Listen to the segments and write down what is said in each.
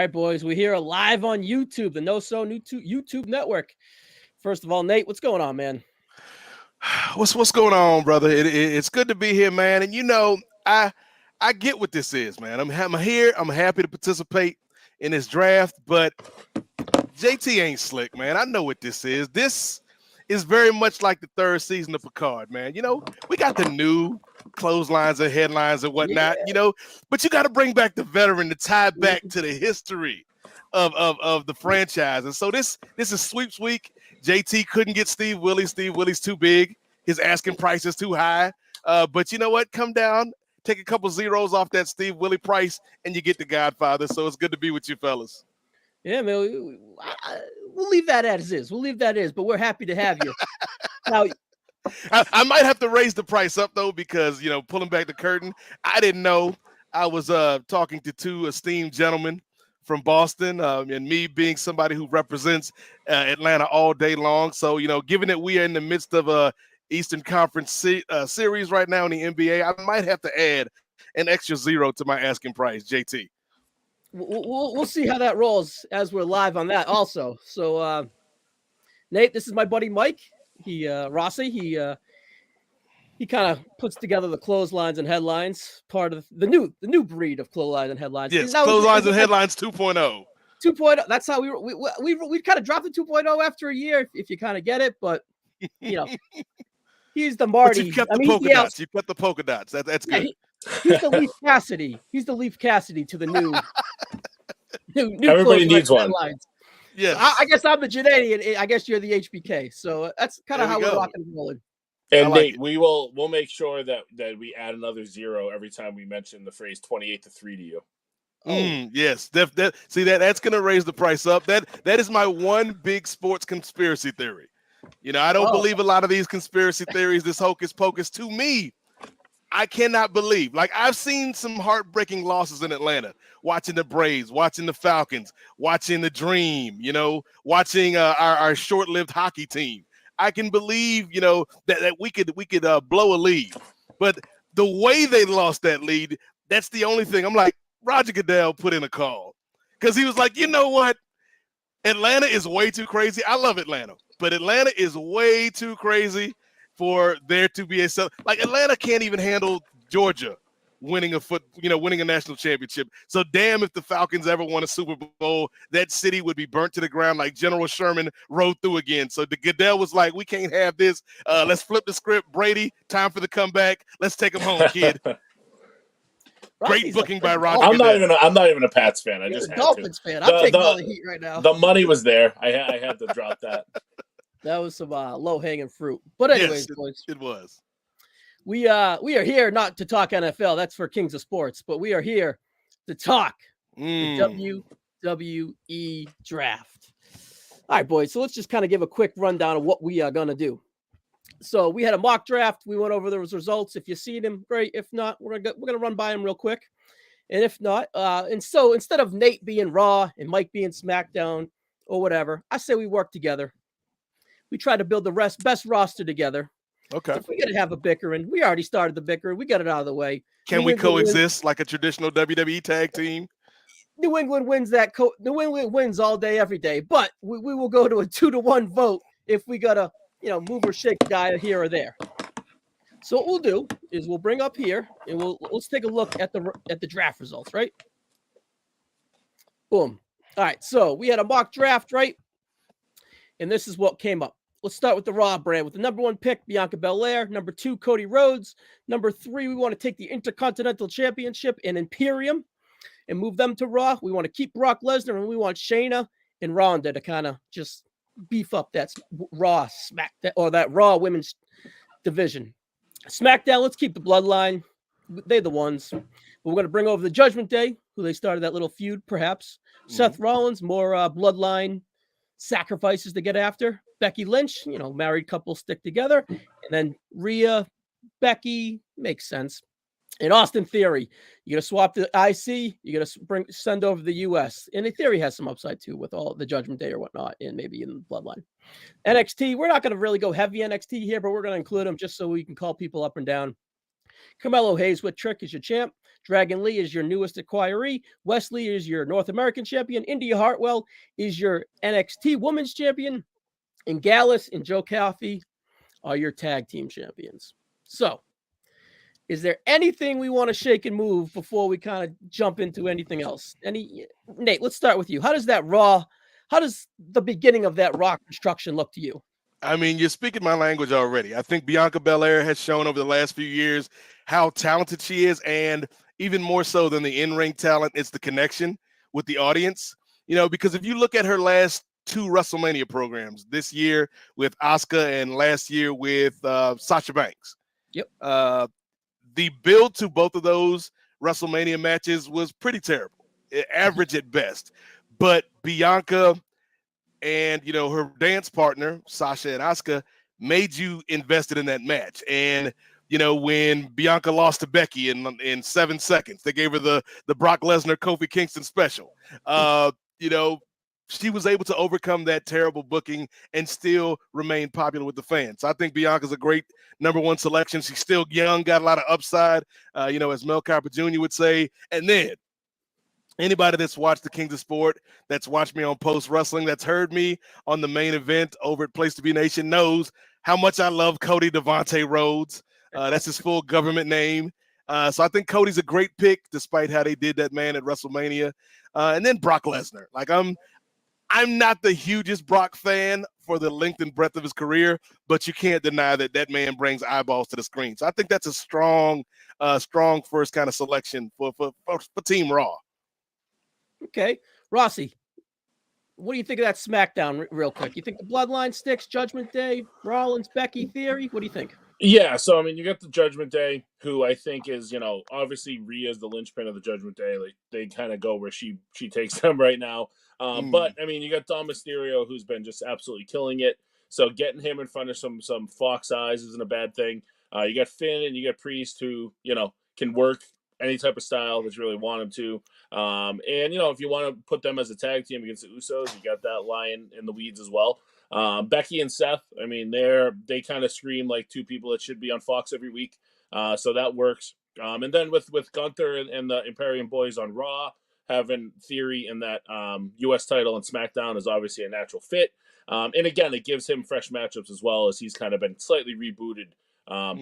right, boys, we're here live on YouTube, the No So YouTube network. First of all, Nate, what's going on, man? What's going on, brother? It's good to be here, man. And I get what this is, man. I'm here. I'm happy to participate in this draft, but JT ain't slick, man. I know what this is. This is very much like the third season of Picard, man. We got the new clotheslines and headlines and whatnot, but you got to bring back the veteran to tie back to the history of the franchise. And so this is sweeps week. JT couldn't get Steve Willie. Steve Willie's too big. His asking price is too high. But you know what? Come down, take a couple zeros off that Steve Willie price, and you get the Godfather. So it's good to be with you fellas. Yeah, man, we'll leave that as is. But we're happy to have you. Now, I might have to raise the price up, though, because, pulling back the curtain, I didn't know. I was talking to two esteemed gentlemen from Boston, and me being somebody who represents Atlanta all day long. So, given that we are in the midst of a Eastern Conference series right now in the NBA, I might have to add an extra zero to my asking price, JT. We'll see how that rolls as we're live on that also. So, Nate, this is my buddy Mike. Rossi. He kind of puts together the clotheslines and headlines, part of the new breed of clotheslines and headlines. Yes, clotheslines and headlines 2.0. 2.0. That's how we kind of dropped the 2.0 after a year, if you kind of get it. But he's the Marty. But you kept the polka dots. You kept the polka dots. That's good. He's the Leaf Cassidy. He's the Leaf Cassidy to the new. new Everybody needs one. Headlines. Yes. I guess I'm the Janae, and I guess you're the HBK. So that's kind of how we're rocking and rolling. And Nate, we'll make sure that we add another zero every time we mention the phrase 28-3 to you. Yes, that's gonna raise the price up. That is my one big sports conspiracy theory. I don't believe a lot of these conspiracy theories, this hocus pocus. To me, I cannot believe. Like, I've seen some heartbreaking losses in Atlanta, watching the Braves, watching the Falcons, watching the Dream, watching our short-lived hockey team. I can believe, that we could blow a lead. But the way they lost that lead, that's the only thing. I'm like, Roger Goodell put in a call. Because he was like, you know what? Atlanta is way too crazy. I love Atlanta. But Atlanta is way too crazy for there to be like Atlanta can't even handle Georgia winning a national championship. So damn if the Falcons ever won a Super Bowl, that city would be burnt to the ground like General Sherman rode through again. So the Goodell was like, we can't have this. Let's flip the script. Brady, time for the comeback. Let's take him home, kid. Great booking by Roger. I'm not even a Pats fan. I just a Dolphins fan. I'm taking all the heat right now. The money was there. I had to drop that. That was some low-hanging fruit. But anyways, boys, it was. We are here not to talk NFL. That's for Kings of Sports. But we are here to talk the WWE draft. All right, boys. So let's just kind of give a quick rundown of what we are going to do. So we had a mock draft. We went over those results. If you see them, great. If not, we're gonna run by them real quick. And if not, and so instead of Nate being Raw and Mike being SmackDown or whatever, I say we work together. We try to build the best roster together. Okay. If we got to have a bickering, we already started the bickering. We got it out of the way. Can we coexist like a traditional WWE tag team? New England wins New England wins all day, every day. But we will go to a 2-1 vote if we got to, move or shake a guy here or there. So what we'll do is we'll bring up here and let's take a look at the draft results, right? Boom. All right. So we had a mock draft, right? And this is what came up. Let's start with the Raw brand. With the number 1 pick, Bianca Belair. Number 2, Cody Rhodes. Number 3, we want to take the Intercontinental Championship and Imperium and move them to Raw. We want to keep Brock Lesnar, and we want Shayna and Ronda to kind of just beef up that Raw SmackDown or that Raw women's division. SmackDown, let's keep the Bloodline. They're the ones. We're going to bring over the Judgment Day, who they started that little feud, perhaps. Seth Rollins, more Bloodline sacrifices to get after. Becky Lynch, married couple stick together. And then Rhea, Becky, makes sense. And Austin Theory, you're going to swap the IC, you're going to send over the US. And the Theory has some upside too with all the Judgment Day or whatnot, and maybe in the Bloodline. NXT, we're not going to really go heavy NXT here, but we're going to include them just so we can call people up and down. Carmelo Hayes with Trick is your champ. Dragon Lee is your newest acquiree. Wesley is your North American champion. India Hartwell is your NXT Women's Champion. And Gallus and Joe Coffey are your tag team champions. So, is there anything we want to shake and move before we kind of jump into anything else? Nate, let's start with you. How does the beginning of that Raw construction look to you? I mean, you're speaking my language already. I think Bianca Belair has shown over the last few years how talented she is, and even more so than the in-ring talent, it's the connection with the audience. Because if you look at her last 2 WrestleMania programs, this year with Asuka and last year with Sasha Banks. Yep. The build to both of those WrestleMania matches was pretty terrible, average at best. But Bianca and, her dance partner, Sasha and Asuka, made you invested in that match. And, when Bianca lost to Becky in 7 seconds, they gave her the Brock Lesnar, Kofi Kingston special. She was able to overcome that terrible booking and still remain popular with the fans. So I think Bianca's a great number 1 selection. She's still young, got a lot of upside, as Mel Kiper Jr. would say. And then anybody that's watched the Kings of Sport, that's watched me on Post Wrestling, that's heard me on the main event over at Place to Be Nation knows how much I love Cody Devontae Rhodes. That's his full government name. So I think Cody's a great pick, despite how they did that man at WrestleMania. And then Brock Lesnar. Like, I'm not the hugest Brock fan for the length and breadth of his career, but you can't deny that man brings eyeballs to the screen. So I think that's a strong first kind of selection for Team Raw. Okay. Rossi, what do you think of that SmackDown real quick? You think the Bloodline sticks, Judgment Day, Rollins, Becky theory? What do you think? Yeah, so, I mean, you got the Judgment Day, who I think is, obviously Rhea's the linchpin of the Judgment Day. Like, they kind of go where she takes them right now. But, I mean, you got Dom Mysterio, who's been just absolutely killing it. So getting him in front of some Fox eyes isn't a bad thing. You got Finn and you got Priest, who, can work any type of style that you really want him to. And, if you want to put them as a tag team against the Usos, you got that lion in the weeds as well. Becky and Seth, I mean, they kind of scream like 2 people that should be on Fox every week. So that works. And then with Gunther and the Imperium Boys on Raw, having Theory in that U.S. title and SmackDown is obviously a natural fit. And again, it gives him fresh matchups as well, as he's kind of been slightly rebooted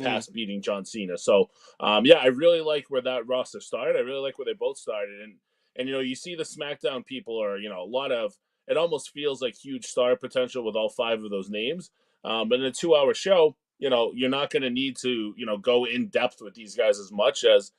past beating John Cena. So, I really like where that roster started. I really like where they both started. And you see the SmackDown people are, a lot of, it almost feels like huge star potential with all 5 of those names. But in a 2-hour show, you're not going to need to, go in depth with these guys as much as,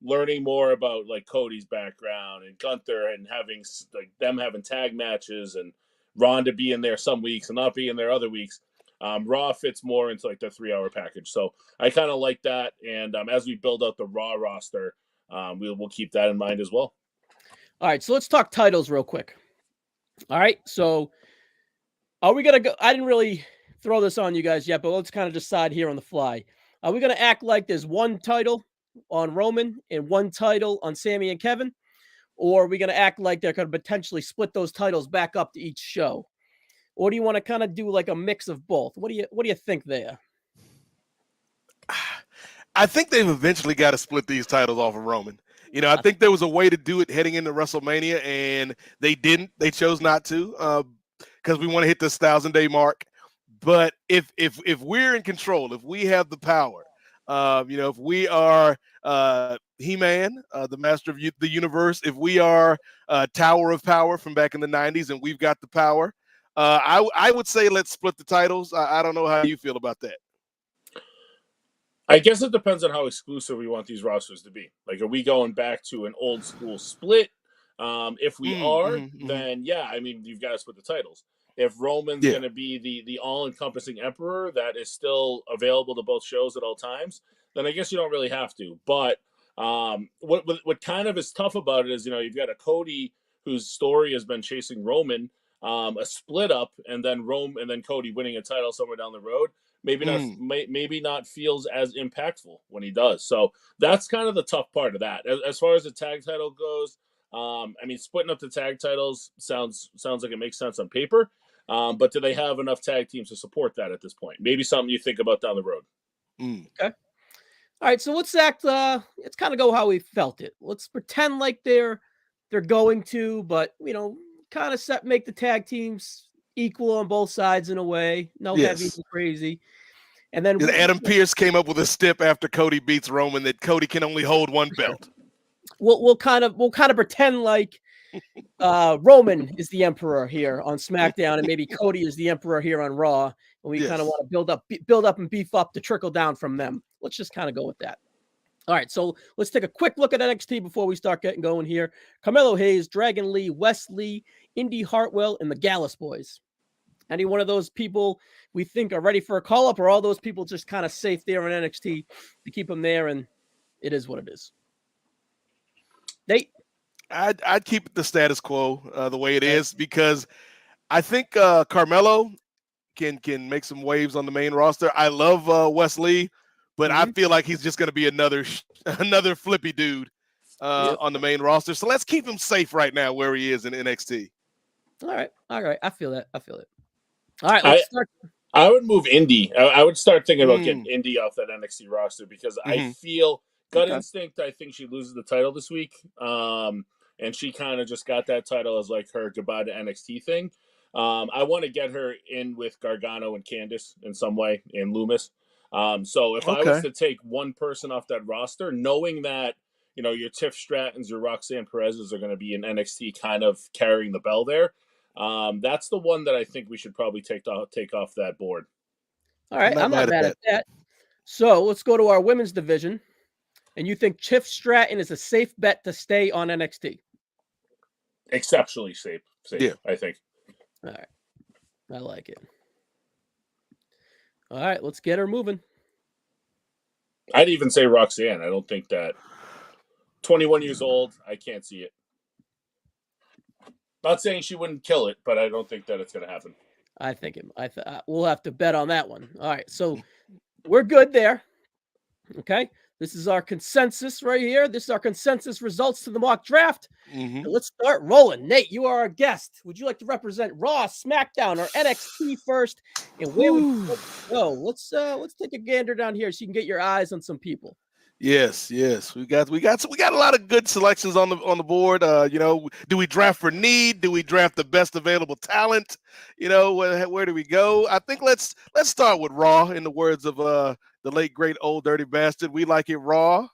learning more about like Cody's background and Gunther and having like them having tag matches and Ronda being there some weeks and not being there other weeks. Raw fits more into like the 3-hour package. So I kind of like that. And as we build out the Raw roster, we'll keep that in mind as well. All right, so let's talk titles real quick. All right, so are we going to go? I didn't really throw this on you guys yet, but let's kind of decide here on the fly. Are we going to act like there's one title on Roman and one title on Sami and Kevin? Or are we going to act like they're going to potentially split those titles back up to each show? Or do you want to kind of do like a mix of both? What do you think there? I think they've eventually got to split these titles off of Roman. I think there was a way to do it heading into WrestleMania, and they didn't. They chose not to because we want to hit this 1,000-day mark. But if we're in control, if we have the power, if we are He-Man, the master of the universe, if we are Tower of Power from back in the 90s and we've got the power, I would say let's split the titles. I don't know how you feel about that. I guess it depends on how exclusive we want these rosters to be. Like, are we going back to an old school split? If we are, then yeah, I mean, you've got to split the titles. If Roman's going to be the all-encompassing emperor that is still available to both shows at all times, then I guess you don't really have to. But what kind of is tough about it is, you've got a Cody whose story has been chasing Roman, a split up, and then Cody winning a title somewhere down the road. Maybe not feels as impactful when he does. So that's kind of the tough part of that. As far as the tag title goes, I mean, splitting up the tag titles sounds like it makes sense on paper. But do they have enough tag teams to support that at this point? Maybe something you think about down the road. Okay. All right, so let's act. Let's kind of go how we felt it. Let's pretend like they're going to, but kind of make the tag teams equal on both sides in a way. No heavy Yes. and crazy. And then Adam Pearce came up with a stip after Cody beats Roman that Cody can only hold one belt. We'll kind of pretend like Roman is the emperor here on SmackDown, and maybe Cody is the emperor here on Raw. And we kind of want to build up and beef up to trickle down from them. Let's just kind of go with that. All right, so let's take a quick look at NXT before we start getting going here. Carmelo Hayes, Dragon Lee, Wes Lee, Indy Hartwell, and the Gallus Boys. Any one of those people we think are ready for a call-up, or all those people just kind of safe there in NXT to keep them there, and it is what it is? Nate? I'd keep it the status quo the way it is, because I think Carmelo can make some waves on the main roster. I love Wes Lee, but I feel like he's just going to be another flippy dude on the main roster. So let's keep him safe right now where he is in NXT. All right. I feel that. All right, let's start. I would move Indy. I would start thinking about getting Indy off that NXT roster, because I feel gut instinct. I think she loses the title this week. And she kind of just got that title as like her goodbye to NXT thing. I want to get her in with Gargano and Candice in some way, and Loomis. So if I was to take one person off that roster, knowing that, your Tiff Strattons, your Roxanne Perez's are going to be in NXT kind of carrying the bell there, that's the one that I think we should probably take off that board. All right, I'm not mad at that. So let's go to our women's division. And you think Tiff Stratton is a safe bet to stay on NXT? Exceptionally safe, I think. All right. I like it. All right, let's get her moving. I'd even say Roxanne. I don't think that 21 years old, I can't see it. Not saying she wouldn't kill it, but I don't think that it's going to happen. I think we'll have to bet on that one. All right, so we're good there. Okay. This is our consensus right here. This is our consensus results to the mock draft. Let's start rolling. Nate, you are our guest. Would you like to represent Raw, SmackDown, or NXT first? And where would you go? Let's take a gander down here so you can get your eyes on some people. Yes. We got a lot of good selections on the board. Do we draft for need? Do we draft the best available talent? Where do we go? I think let's start with Raw, in the words of the late great Old Dirty Bastard. We like it raw.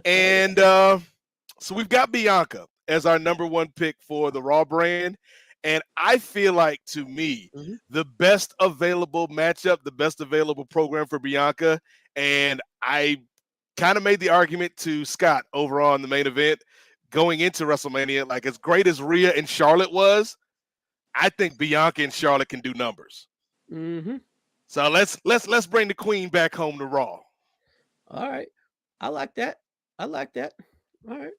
And so we've got Bianca as our number one pick for the Raw brand. And I feel like, to me, the best available matchup, the best available program for Bianca, and I kind of made the argument to Scott over on the main event going into WrestleMania, like, as great as Rhea and Charlotte was, I think Bianca and Charlotte can do numbers. So let's bring the queen back home to Raw. All right. I like that. All right.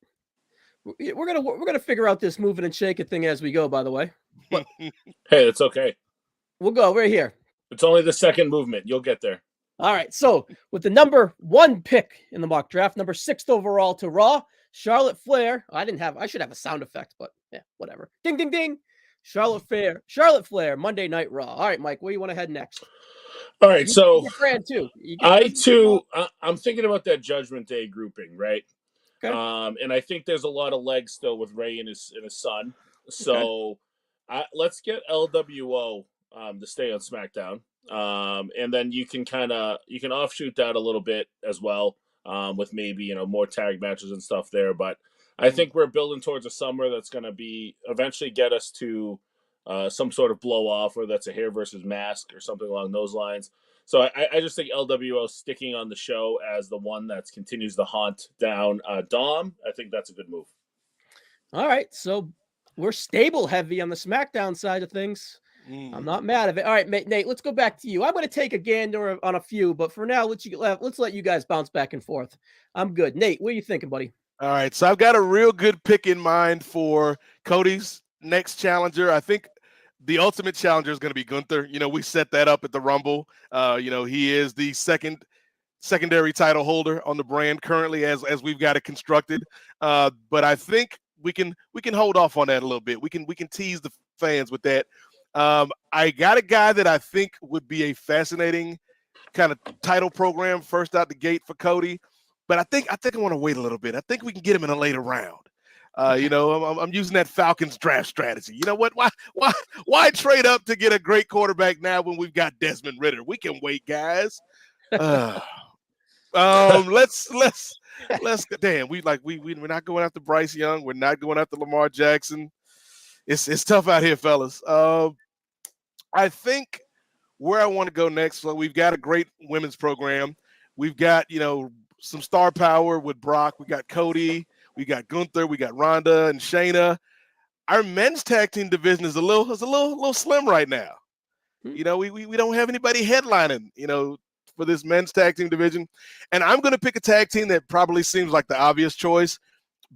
We're gonna figure out this moving and shaking thing as we go, by the way. But hey, it's okay. We'll go right here. It's only the second movement. You'll get there. All right. So with the number 1 pick in the mock draft, number 6th overall to Raw, Charlotte Flair. I should have a sound effect, but yeah, whatever. Ding, ding, ding. Charlotte Flair, Monday Night Raw. All right, Mike, where do you want to head next? All right, so brand too. I'm thinking about that Judgment Day grouping, right? Okay. And I think there's a lot of legs still with Ray and his son. So let's get LWO to stay on SmackDown, and then you can offshoot that a little bit as well, with maybe more tag matches and stuff there. But I think we're building towards a summer that's going to be eventually get us to some sort of blow off, whether that's a hair versus mask or something along those lines. So I just think LWO sticking on the show as the one that continues to haunt down Dom. I think that's a good move. All right, so we're stable heavy on the SmackDown side of things. I'm not mad at it. All right, Nate, let's go back to you. I'm going to take a gander on a few, but for now, let's let you guys bounce back and forth. I'm good. Nate, what are you thinking, buddy? All right, so I've got a real good pick in mind for Cody's next challenger. I think the ultimate challenger is going to be Gunther. We set that up at the Rumble. He is the secondary title holder on the brand currently as we've got it constructed. But I think we can hold off on that a little bit. We can tease the fans with that. I got a guy that I think would be a fascinating kind of title program first out the gate for Cody. But I think I want to wait a little bit. I think we can get him in a later round. I'm using that Falcons draft strategy. You know what? Why trade up to get a great quarterback now when we've got Desmond Ridder? We can wait, guys. Let's damn. We're not going after Bryce Young. We're not going after Lamar Jackson. It's tough out here, fellas. I think where I want to go next. So we've got a great women's program. We've got some star power with Brock. We got Cody. We got Gunther. We got Ronda and Shayna. Our men's tag team division is a little slim right now. We don't have anybody headlining. For this men's tag team division. And I'm going to pick a tag team that probably seems like the obvious choice,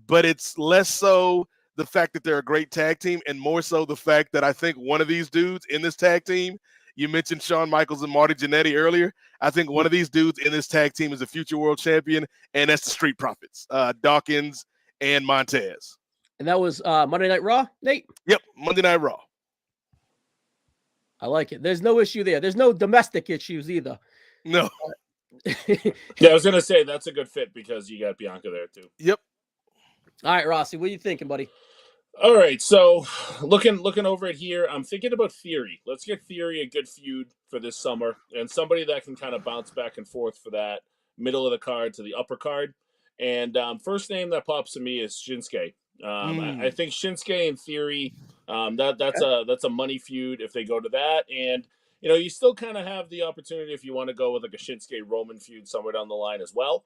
but it's less so the fact that they're a great tag team and more so the fact that I think one of these dudes in this tag team, you mentioned Shawn Michaels and Marty Jannetty earlier. I think one of these dudes in this tag team is a future world champion, and that's the Street Profits, Dawkins and Montez. And that was Monday Night Raw, Nate? Yep, Monday Night Raw. I like it. There's no issue there. There's no domestic issues either. No. Yeah, I was gonna say that's a good fit because you got Bianca there too. Yep. All right, Rossi, what are you thinking, buddy? All right, so looking over it here, I'm thinking about Theory. Let's get Theory a good feud for this summer and somebody that can kind of bounce back and forth for that middle of the card to the upper card. And first name that pops to me is Shinsuke. I think Shinsuke and Theory, that's a money feud if they go to that. And you still kind of have the opportunity if you want to go with like a Shinsuke Roman feud somewhere down the line as well.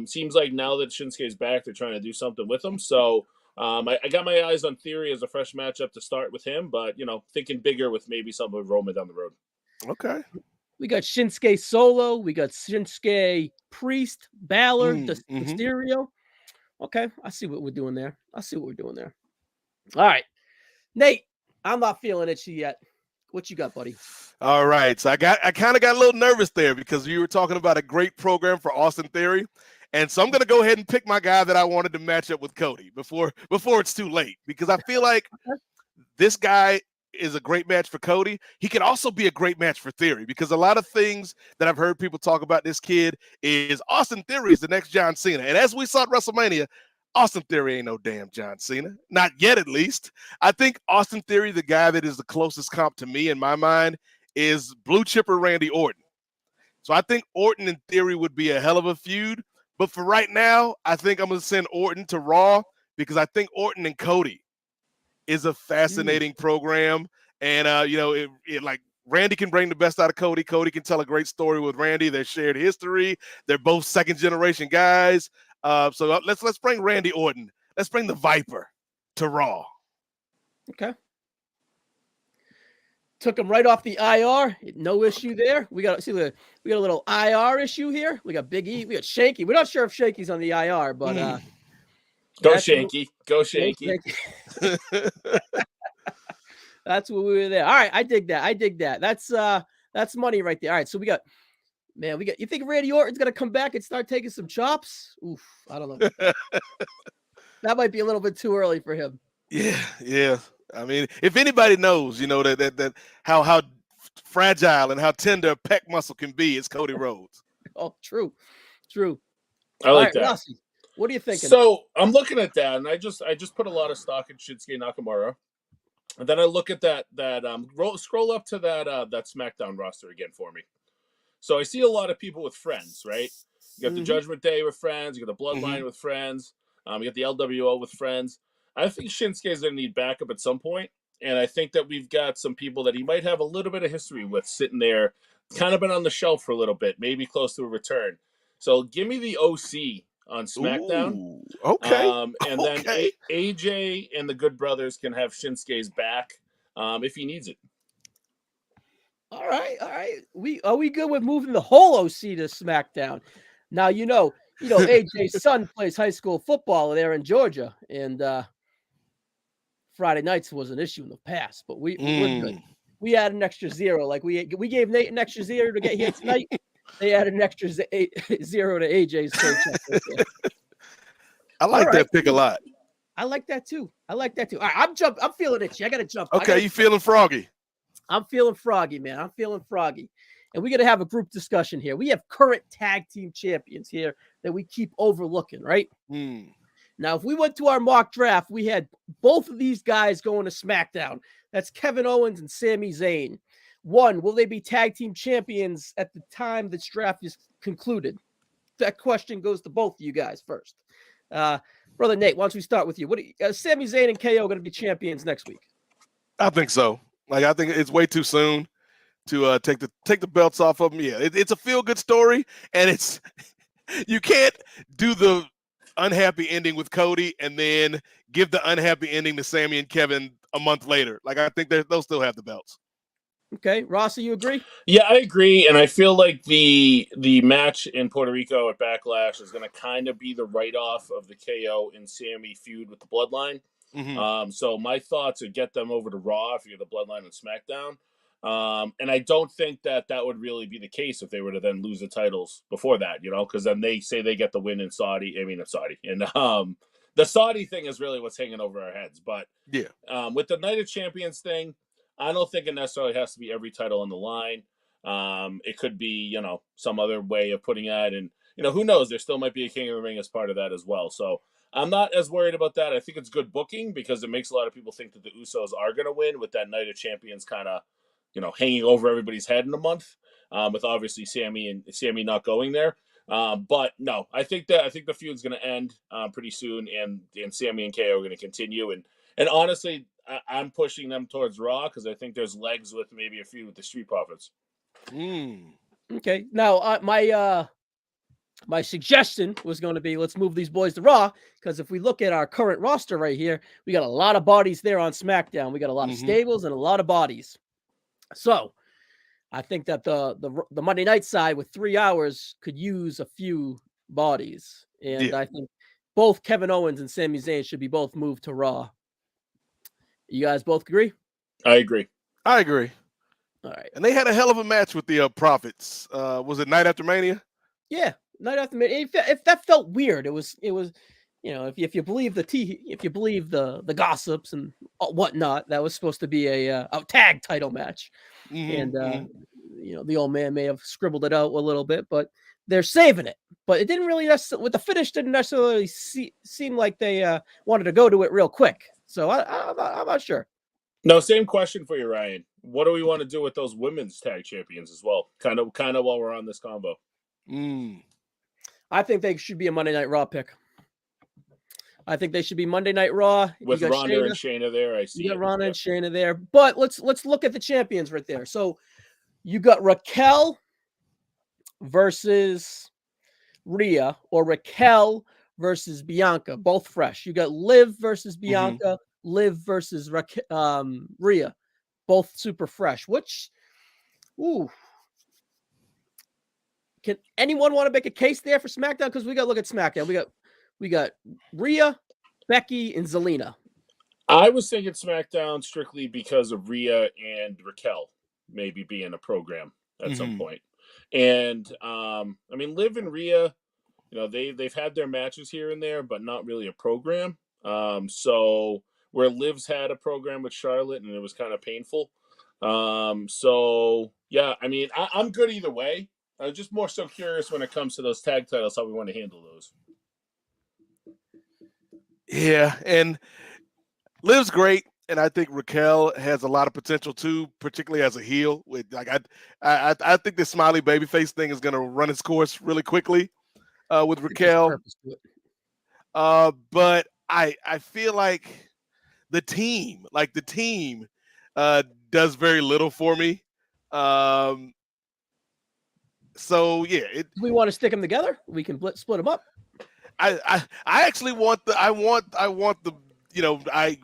Seems like now that Shinsuke's back, they're trying to do something with him. So I got my eyes on Theory as a fresh matchup to start with him, but thinking bigger with maybe something with Roman down the road. Okay. We got Shinsuke Solo. We got Shinsuke Priest, Balor, Mysterio. Okay, I see what we're doing there. All right, Nate, I'm not feeling itchy yet. What you got, buddy? All right. So I kind of got a little nervous there because you were talking about a great program for Austin Theory. And so I'm going to go ahead and pick my guy that I wanted to match up with Cody before it's too late, because I feel like this guy is a great match for Cody. He can also be a great match for Theory, because a lot of things that I've heard people talk about this kid is Austin Theory is the next John Cena. And as we saw at WrestleMania, Austin Theory ain't no damn John Cena. Not yet, at least. I think Austin Theory, the guy that is the closest comp to me in my mind, is Blue Chipper Randy Orton. So I think Orton and Theory would be a hell of a feud. But for right now, I think I'm going to send Orton to Raw, because I think Orton and Cody is a fascinating program. And, like Randy can bring the best out of Cody. Cody can tell a great story with Randy. They shared history. They're both second-generation guys. So let's bring Randy Orton. Let's bring the Viper to Raw. Okay. Took him right off the IR. No issue there. We got a little IR issue here. We got Big E. We got Shanky. We're not sure if Shanky's on the IR, but go Shanky. Go Shanky. That's what we were there. All right, I dig that. That's money right there. All right, so we got. You think Randy Orton's gonna come back and start taking some chops? Oof, I don't know. That might be a little bit too early for him. Yeah. I mean, if anybody knows, that how fragile and how tender a pec muscle can be, it's Cody Rhodes. Oh, true. I like that. Rossi, what are you thinking? So I'm looking at that, and I just put a lot of stock in Shinsuke Nakamura, and then I look at that scroll up to that SmackDown roster again for me. So I see a lot of people with friends, right? You got the Judgment Day with friends. You got the Bloodline with friends. You got the LWO with friends. I think Shinsuke is going to need backup at some point, and I think that we've got some people that he might have a little bit of history with sitting there, kind of been on the shelf for a little bit, maybe close to a return. So give me the OC on SmackDown. Ooh, okay. And then AJ and the Good Brothers can have Shinsuke's back if he needs it. All right. Are we good with moving the whole OC to SmackDown? Now AJ's son plays high school football there in Georgia, and Friday nights was an issue in the past, but we're good. We add an extra zero. Like we gave Nate an extra zero to get here tonight. They added an extra zero to AJ's paycheck. I like that pick a lot. I like that too. All right, I'm feeling itchy. I got to jump. Okay, you feeling froggy? I'm feeling froggy, man. I'm feeling froggy. And we're going to have a group discussion here. We have current tag team champions here that we keep overlooking, right? Now, if we went to our mock draft, we had both of these guys going to SmackDown. That's Kevin Owens and Sami Zayn. One, will they be tag team champions at the time this draft is concluded? That question goes to both of you guys first. Brother Nate, why don't we start with you? Sami Zayn and KO going to be champions next week? I think so. Like, I think it's way too soon to take the belts off of them. Yeah, it's a feel-good story, and it's you can't do the unhappy ending with Cody and then give the unhappy ending to Sami and Kevin a month later. Like, I think they'll still have the belts. Okay, Rossi, you agree? Yeah, I agree, and I feel like the match in Puerto Rico at Backlash is going to kind of be the write-off of the KO and Sami feud with the Bloodline. So my thoughts are get them over to Raw if you're the Bloodline and SmackDown. And I don't think that would really be the case if they were to then lose the titles before that, because then they say they get the win in Saudi. And the Saudi thing is really what's hanging over our heads. But yeah, with the Night of Champions thing, I don't think it necessarily has to be every title on the line. It could be, some other way of putting that. And, who knows? There still might be a King of the Ring as part of that as well. So I'm not as worried about that. I think it's good booking because it makes a lot of people think that the Usos are going to win with that Night of Champions kind of, hanging over everybody's head in a month, with obviously Sami not going there. But no, I think the feud's going to end pretty soon, and Sami and KO are going to continue. And honestly, I'm pushing them towards Raw because I think there's legs with maybe a feud with the Street Profits. Okay, now my suggestion was going to be let's move these boys to Raw because if we look at our current roster right here, we got a lot of bodies there on SmackDown. We got a lot of stables and a lot of bodies. So I think that the Monday night side with 3 hours could use a few bodies. And I think both Kevin Owens and Sami Zayn should be both moved to Raw. You guys both agree? I agree. I agree. All right. And they had a hell of a match with the Profits. Was it Night After Mania? Yeah, Night After Mania. If that felt weird, it was if you believe the gossips and whatnot, that was supposed to be a tag title match. And the old man may have scribbled it out a little bit, but they're saving it. But it didn't really with the finish didn't necessarily seem like they wanted to go to it real quick. So I'm not sure. No, same question for you, Ryan. What do we want to do with those women's tag champions as well? Kind of while we're on this combo. I think they should be a Monday Night Raw pick. I think they should be Monday Night Raw with Ronda and Shayna there. I see. You got Ronda and Shayna there, but let's look at the champions right there. So you got Raquel versus Rhea, or Raquel versus Bianca, both fresh. You got Liv versus Bianca, Liv versus Rhea, both super fresh. Can anyone want to make a case there for SmackDown? Because we got to look at SmackDown. We got Rhea, Becky, and Zelina. I was thinking SmackDown strictly because of Rhea and Raquel maybe being a program at some point. And Liv and Rhea, they've had their matches here and there, but not really a program. So where Liv's had a program with Charlotte and it was kind of painful. So yeah, I'm good either way. I'm just more so curious when it comes to those tag titles, how we want to handle those. Yeah, and Liv's great, and I think Raquel has a lot of potential too, particularly as a heel. I think the smiley babyface thing is going to run its course really quickly with Raquel. But I feel like the team does very little for me. So yeah, do we want to stick them together? We can split them up. I actually want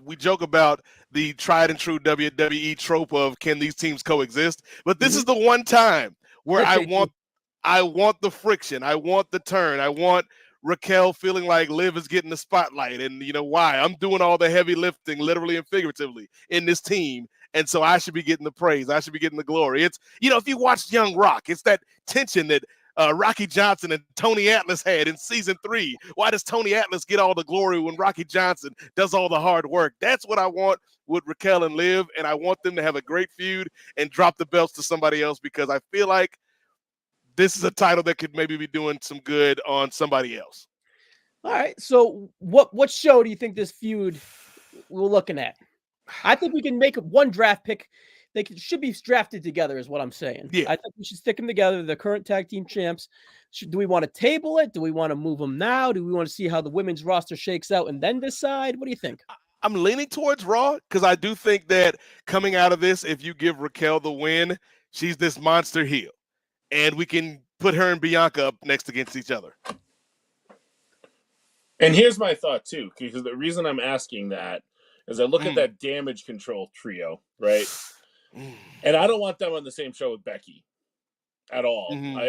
we joke about the tried and true WWE trope of can these teams coexist, but this is the one time where I want the friction, I want the turn, I want Raquel feeling like Liv is getting the spotlight, and why I'm doing all the heavy lifting, literally and figuratively, in this team. And so I should be getting the praise. I should be getting the glory. It's, if you watch Young Rock, it's that tension that Rocky Johnson and Tony Atlas had in season 3? Why does Tony Atlas get all the glory when Rocky Johnson does all the hard work? That's what I want with Raquel and Liv, and I want them to have a great feud and drop the belts to somebody else, because I feel like this is a title that could maybe be doing some good on somebody else. All right. So what show do you think this feud we're looking at? I think we can make one draft pick. They should be drafted together, is what I'm saying. Yeah. I think we should stick them together. The current tag team champs. Do we want to table it? Do we want to move them now? Do we want to see how the women's roster shakes out and then decide? What do you think? I'm leaning towards Raw, because I do think that coming out of this, if you give Raquel the win, she's this monster heel, and we can put her and Bianca up next against each other. And here's my thought too, because the reason I'm asking that is I look at that Damage Control trio, right? And I don't want them on the same show with Becky at all.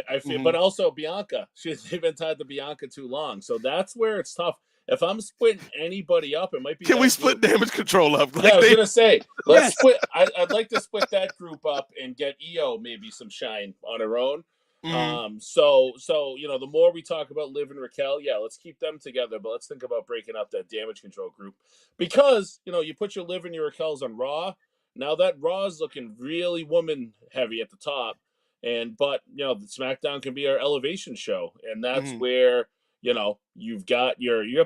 I feel, but also Bianca. They've been tied to Bianca too long, so that's where it's tough. If I'm splitting anybody up, it might be. Can we split Damage Control up? Like, yeah, I was gonna say, let's split. I'd like to split that group up and get Io maybe some shine on her own. So the more we talk about Liv and Raquel, let's keep them together, but let's think about breaking up that Damage Control group, because you put your Liv and your Raquels on Raw. Now that Raw is looking really woman heavy at the top, but the SmackDown can be our elevation show, and that's where you've got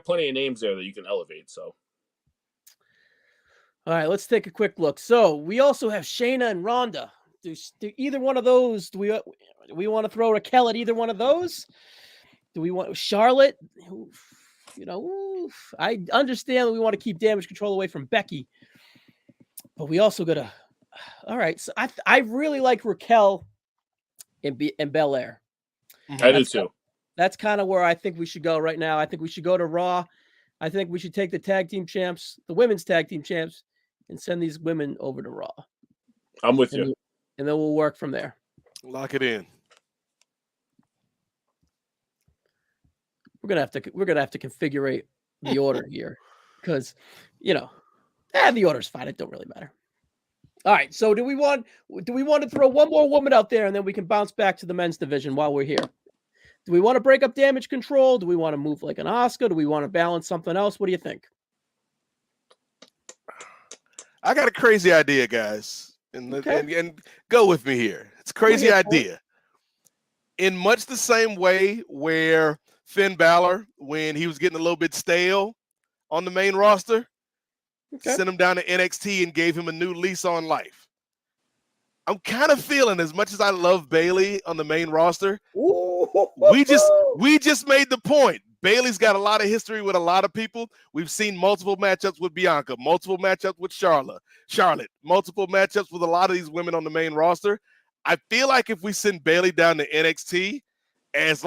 plenty of names there that you can elevate. So, all right, let's take a quick look. So we also have Shayna and Ronda. Do either one of those? Do we want to throw Raquel at either one of those? Do we want Charlotte? I understand that we want to keep Damage Control away from Becky, but we also got to. All right, so I really like Raquel and Belair. I do too. That's kind of where I think we should go right now. I think we should go to Raw. I think we should take the tag team champs, the women's tag team champs, and send these women over to Raw. I'm with you. And then we'll work from there. Lock it in. We're gonna have to configure the order here, because the order's fine. It don't really matter. All right. So do we want to throw one more woman out there, and then we can bounce back to the men's division while we're here? Do we want to break up Damage Control? Do we want to move like an Asuka? Do we want to balance something else? What do you think? I got a crazy idea, guys. And go with me here. It's a crazy idea. In much the same way where Finn Balor, when he was getting a little bit stale on the main roster, sent him down to NXT and gave him a new lease on life. I'm kind of feeling, as much as I love Bayley on the main roster, we just made the point. Bayley's got a lot of history with a lot of people. We've seen multiple matchups with Bianca, multiple matchups with Charlotte, multiple matchups with a lot of these women on the main roster. I feel like if we send Bayley down to NXT as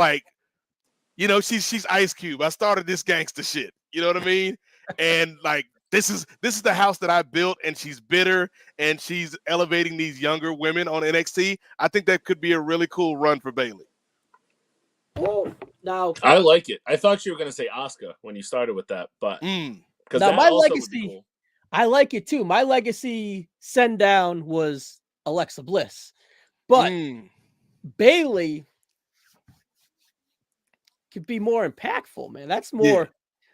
she's Ice Cube. I started this gangster shit. You know what I mean? And this is the house that I built, and she's bitter, and she's elevating these younger women on NXT. I think that could be a really cool run for Bayley. Now I like it. I thought you were going to say Asuka when you started with that, but because now my legacy, would be cool. I like it too. My legacy send down was Alexa Bliss, but Bayley could be more impactful, man. That's more. Yeah.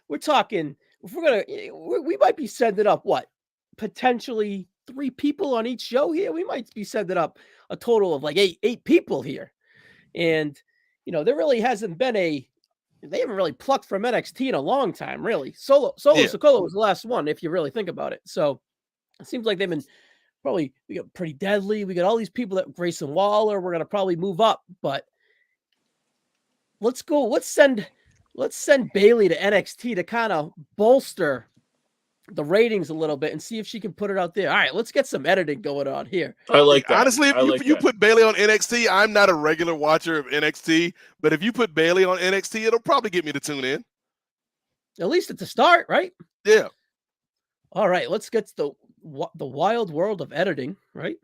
We're talking. If we might be sending up potentially 3 people on each show here. We might be sending up a total of eight people here, and there really hasn't been they haven't really plucked from NXT in a long time, really. Solo Sikoa was the last one, if you really think about it. So it seems like they've been we got Pretty Deadly. We got all these people that Grayson Waller. We're going to probably move up, but let's go. Let's send Bayley to NXT to kind of bolster the ratings a little bit and see if she can put it out there. All right, let's get some editing going on here. I like that. Honestly, if you put Bayley on NXT, I'm not a regular watcher of NXT, but if you put Bayley on NXT, it'll probably get me to tune in. At least at the start, right? Yeah. All right, let's get to the wild world of editing, right?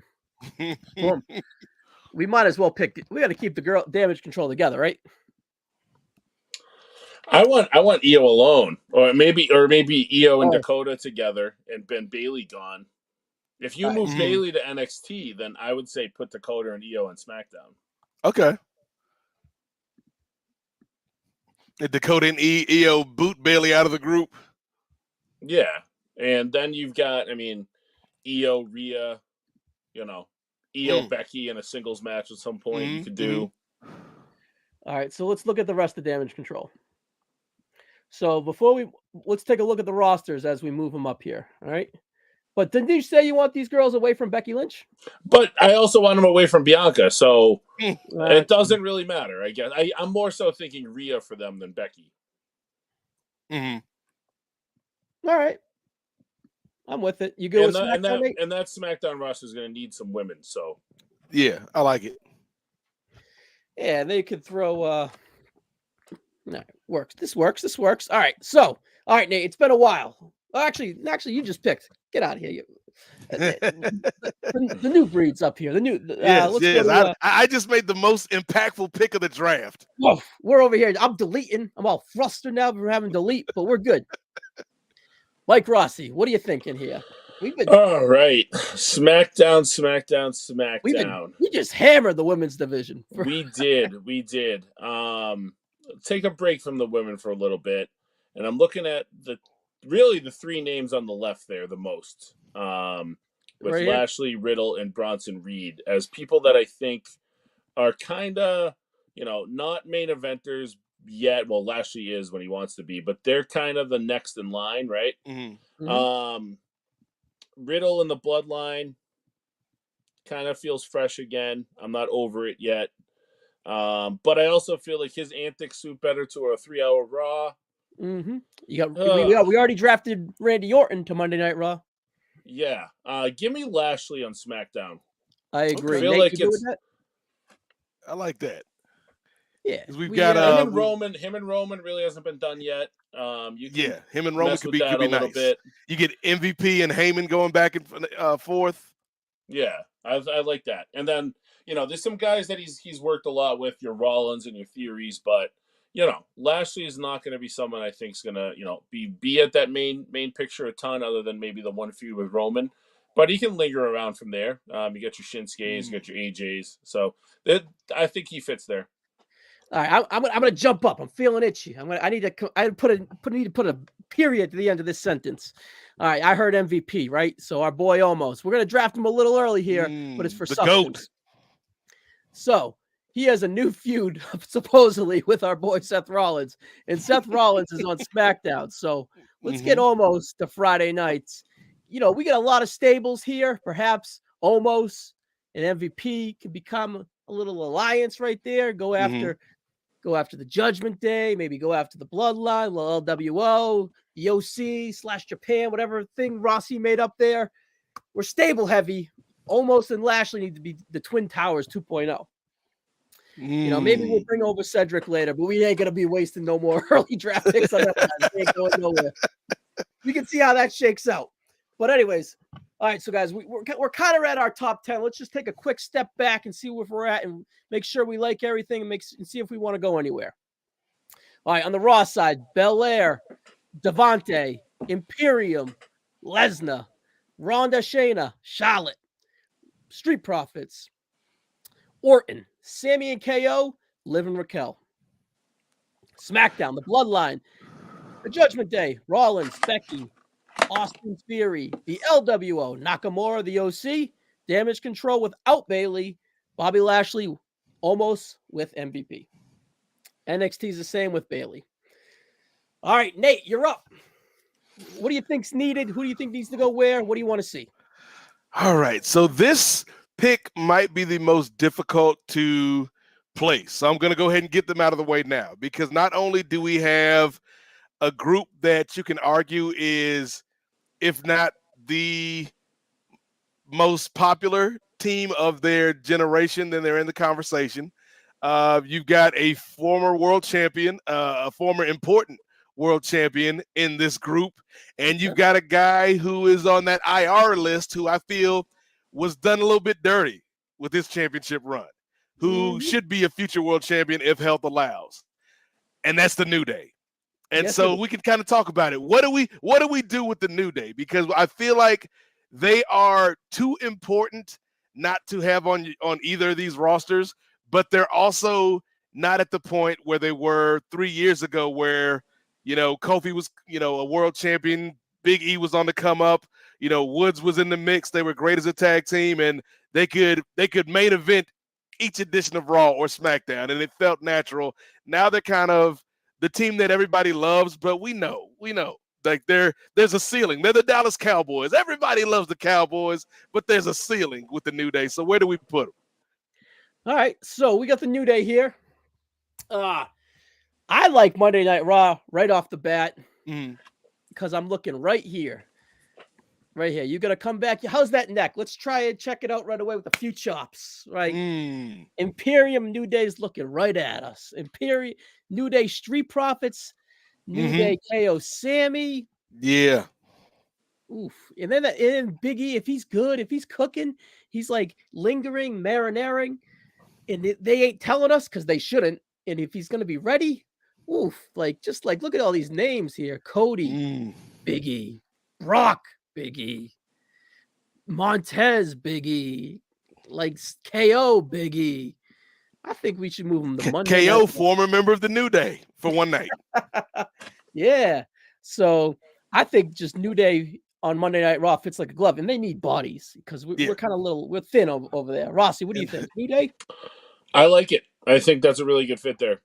We might as well we got to keep the girl Damage Control together, right? I want Io alone, or maybe Io and Dakota together, and Ben Bayley gone. If you move Bayley to NXT, then I would say put Dakota and Io on SmackDown. Okay. Dakota and Io boot Bailey out of the group. Yeah. And then you've got, Io, Rhea, Io, Becky in a singles match at some point you could do. All right, so let's look at the rest of Damage Control. So let's take a look at the rosters as we move them up here. All right. But didn't you say you want these girls away from Becky Lynch? But I also want them away from Bianca, so it doesn't really matter, I guess. I'm more so thinking Rhea for them than Becky. All right. I'm with it. You go with SmackDown, and that SmackDown roster is going to need some women, so. Yeah, I like it. Yeah, they could throw no, works. This works. All right. So, all right, Nate, it's been a while. Well, actually, you just picked. Get out of here. The new breeds up here. Yes. I just made the most impactful pick of the draft. Whoa, we're over here. I'm deleting. I'm all flustered now. We're having delete, but we're good. Mike Rossi, what are you thinking here? All right. SmackDown. We just hammered the women's division. We did. Take a break from the women for a little bit. And I'm looking at the three names on the left there the most. With right Lashley, Riddle, and Bronson Reed as people that I think are kind of, not main eventers yet. Well, Lashley is when he wants to be, but they're kind of the next in line, right? Riddle in the Bloodline kind of feels fresh again. I'm not over it yet. But I also feel like his antics suit better to a 3-hour Raw. We already drafted Randy Orton to Monday Night Raw. Yeah. Give me Lashley on SmackDown. I agree. I feel like I like that. Yeah. We've got him and Roman really hasn't been done yet. Him and Roman could be nice. Bit. You get MVP and Heyman going back and forth. Yeah, I like that. And then, there's some guys that he's worked a lot with, your Rollins and your Theories, but Lashley is not going to be someone I think is going to, be at that main picture a ton, other than maybe the one feud with Roman. But he can linger around from there. You got your Shinsuke's, you got your AJ's. So I think he fits there. All right, I'm gonna jump up. I'm feeling itchy. I need to put a period to the end of this sentence. All right, I heard MVP, right? So our boy Almost. We're gonna draft him a little early here, but it's for the substance. GOAT. So he has a new feud supposedly with our boy Seth Rollins, and Seth Rollins is on SmackDown. So let's get Almost to Friday nights. We got a lot of stables here. Perhaps Almost and MVP can become a little alliance right there. Go after the Judgment Day, maybe go after the Bloodline, LWO, the OC / Japan, whatever thing Rossi made up there. We're stable heavy. Almost and Lashley need to be the Twin Towers 2.0. Maybe we'll bring over Cedric later, but we ain't going to be wasting no more early draft picks on that. We ain't going nowhere. We can see how that shakes out. But anyways, all right, so guys, we're kind of at our top 10. Let's just take a quick step back and see where we're at and make sure we like everything and see if we want to go anywhere. All right, on the Raw side, Belair, Devante, Imperium, Lesnar, Ronda, Shayna, Charlotte, Street Profits, Orton, Sammy and KO, Liv and Raquel. SmackDown, the Bloodline, the Judgment Day, Rollins, Becky, Austin Theory, the LWO, Nakamura, the OC, Damage Control without Bailey, Bobby Lashley almost with MVP. NXT's the same with Bailey. All right, Nate, you're up. What do you think's needed? Who do you think needs to go where? What do you want to see? All right, so this pick might be the most difficult to place. So I'm going to go ahead and get them out of the way now, because not only do we have a group that you can argue is, if not the most popular team of their generation, then they're in the conversation. You've got a former world champion, a former important world champion in this group, and you've got a guy who is on that IR list who I feel was done a little bit dirty with his championship run, who should be a future world champion if health allows. And that's the New Day. And so we can kind of talk about it. What do we do with the New Day? Because I feel like they are too important not to have on either of these rosters, but they're also not at the point where they were 3 years ago, where Kofi was a world champion, Big E was on the come up, Woods was in the mix. They were great as a tag team, and they could main event each edition of Raw or SmackDown, and it felt natural. Now they're kind of the team that everybody loves, but we know, like there's a ceiling. They're the Dallas Cowboys. Everybody loves the Cowboys, but there's a ceiling with the New Day. So where do we put them? All right, so we got the New Day here. I like Monday Night Raw right off the bat because I'm looking right here. Right here. You got to come back. How's that neck? Let's try and check it out right away with a few chops, right? Imperium New Day's looking right at us. Imperium New Day Street Profits, New Day KO Sammy. Yeah. Oof. And then Big E, if he's good, if he's cooking, he's like lingering, marinating, and they ain't telling us because they shouldn't. And if he's going to be ready, oof, just look at all these names here. Cody, Big E, Brock, Big E, Montez, Big E, KO, Big E. I think we should move him to Monday. KO, former member of the New Day, for one night. Yeah. So I think just New Day on Monday Night Raw fits like a glove, and they need bodies because we're kind of we're thin over there. Rossi, what do you think? New Day? I like it. I think that's a really good fit there.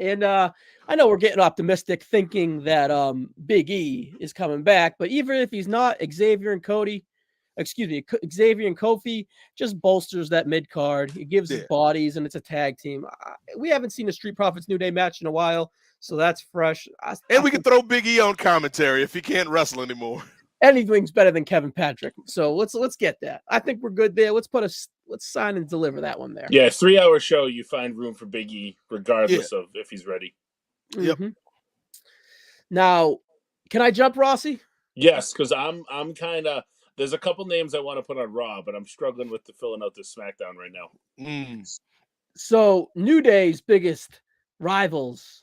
And I know we're getting optimistic thinking that Big E is coming back, but even if he's not, Xavier and Kofi just bolsters that mid card. It gives us bodies, and it's a tag team. We haven't seen a Street Profits New Day match in a while, so that's fresh. And we can throw Big E on commentary if he can't wrestle anymore. Anything's better than Kevin Patrick. So let's get that. I think we're good there. Let's sign and deliver that one there. Yeah, 3-hour show. You find room for Big E regardless of if he's ready. Yep. Now, can I jump, Rossi? Yes, because I'm kind of. There's a couple names I want to put on Raw, but I'm struggling with filling out this SmackDown right now. So New Day's biggest rivals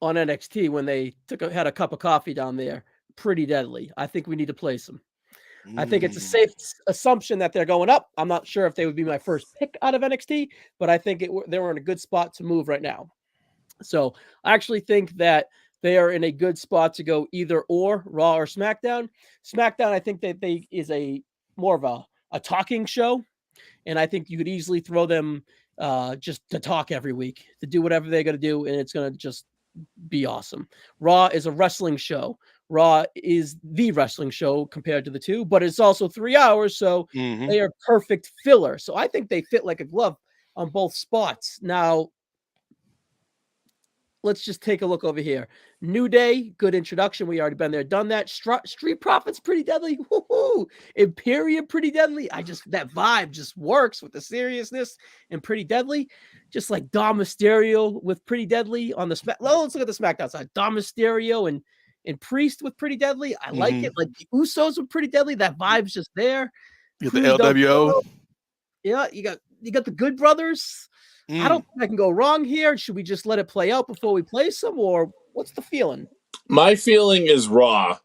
on NXT when they had a cup of coffee down there, Pretty Deadly. I think we need to place them. I think it's a safe assumption that they're going up. I'm not sure if they would be my first pick out of NXT, but I think they were in a good spot to move right now. So I actually think that they are in a good spot to go either or, Raw or SmackDown. SmackDown, I think that they is more of a talking show, and I think you could easily throw them just to talk every week, to do whatever they're going to do, and it's going to just be awesome. Raw is a wrestling show. Raw is the wrestling show compared to the two, but it's also 3 hours, so they are perfect filler. So I think they fit like a glove on both spots. Now, let's just take a look over here. New Day, good introduction. We already been there, done that. Street Profits, Pretty Deadly. Woo-hoo. Imperium, Pretty Deadly. That vibe just works with the seriousness and Pretty Deadly. Just like Dom Mysterio with Pretty Deadly on the let's look at the SmackDown side. Dom Mysterio and Priest with Pretty Deadly. I like it. Like the Usos with Pretty Deadly. That vibe's just there. You got the LWO. Yeah, you got the Good Brothers. I don't think I can go wrong here. Should we just let it play out before we place them, or what's the feeling? My feeling is Raw.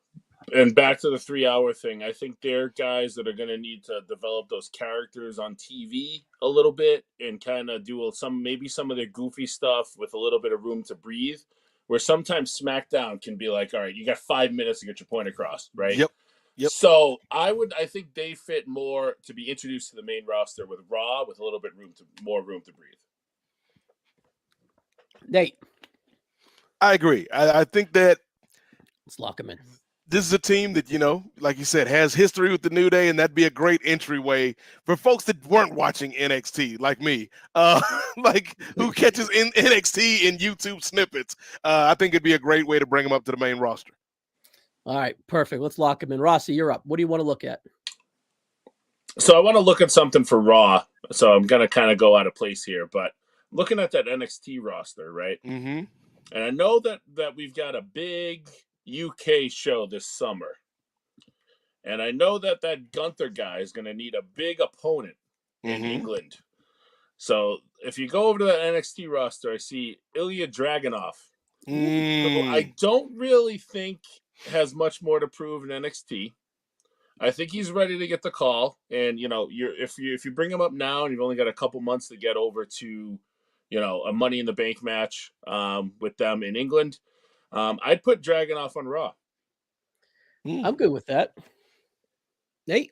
And back to the 3-hour thing, I think they're guys that are going to need to develop those characters on TV a little bit and kind of do maybe some of their goofy stuff with a little bit of room to breathe, where sometimes SmackDown can be like, all right, you got 5 minutes to get your point across, right? Yep. So I think they fit more to be introduced to the main roster with Raw with a little bit more room to breathe. Nate. I agree. I think that let's lock them in. This is a team that, like you said, has history with the New Day, and that'd be a great entryway for folks that weren't watching NXT, like me, who catches in NXT in YouTube snippets. I think it'd be a great way to bring them up to the main roster. All right, perfect. Let's lock them in. Rossi, you're up. What do you want to look at? So I want to look at something for Raw. So I'm going to kind of go out of place here, but looking at that NXT roster, right? Mm-hmm. And I know that we've got a big UK show this summer. And I know that Gunther guy is going to need a big opponent in England. So if you go over to that NXT roster, I see Ilya Dragunov. So I don't really think has much more to prove in NXT. I think he's ready to get the call. And, if you bring him up now and you've only got a couple months to get over to, a Money in the Bank match with them in England. I'd put Dragunov on Raw. I'm good with that. Nate?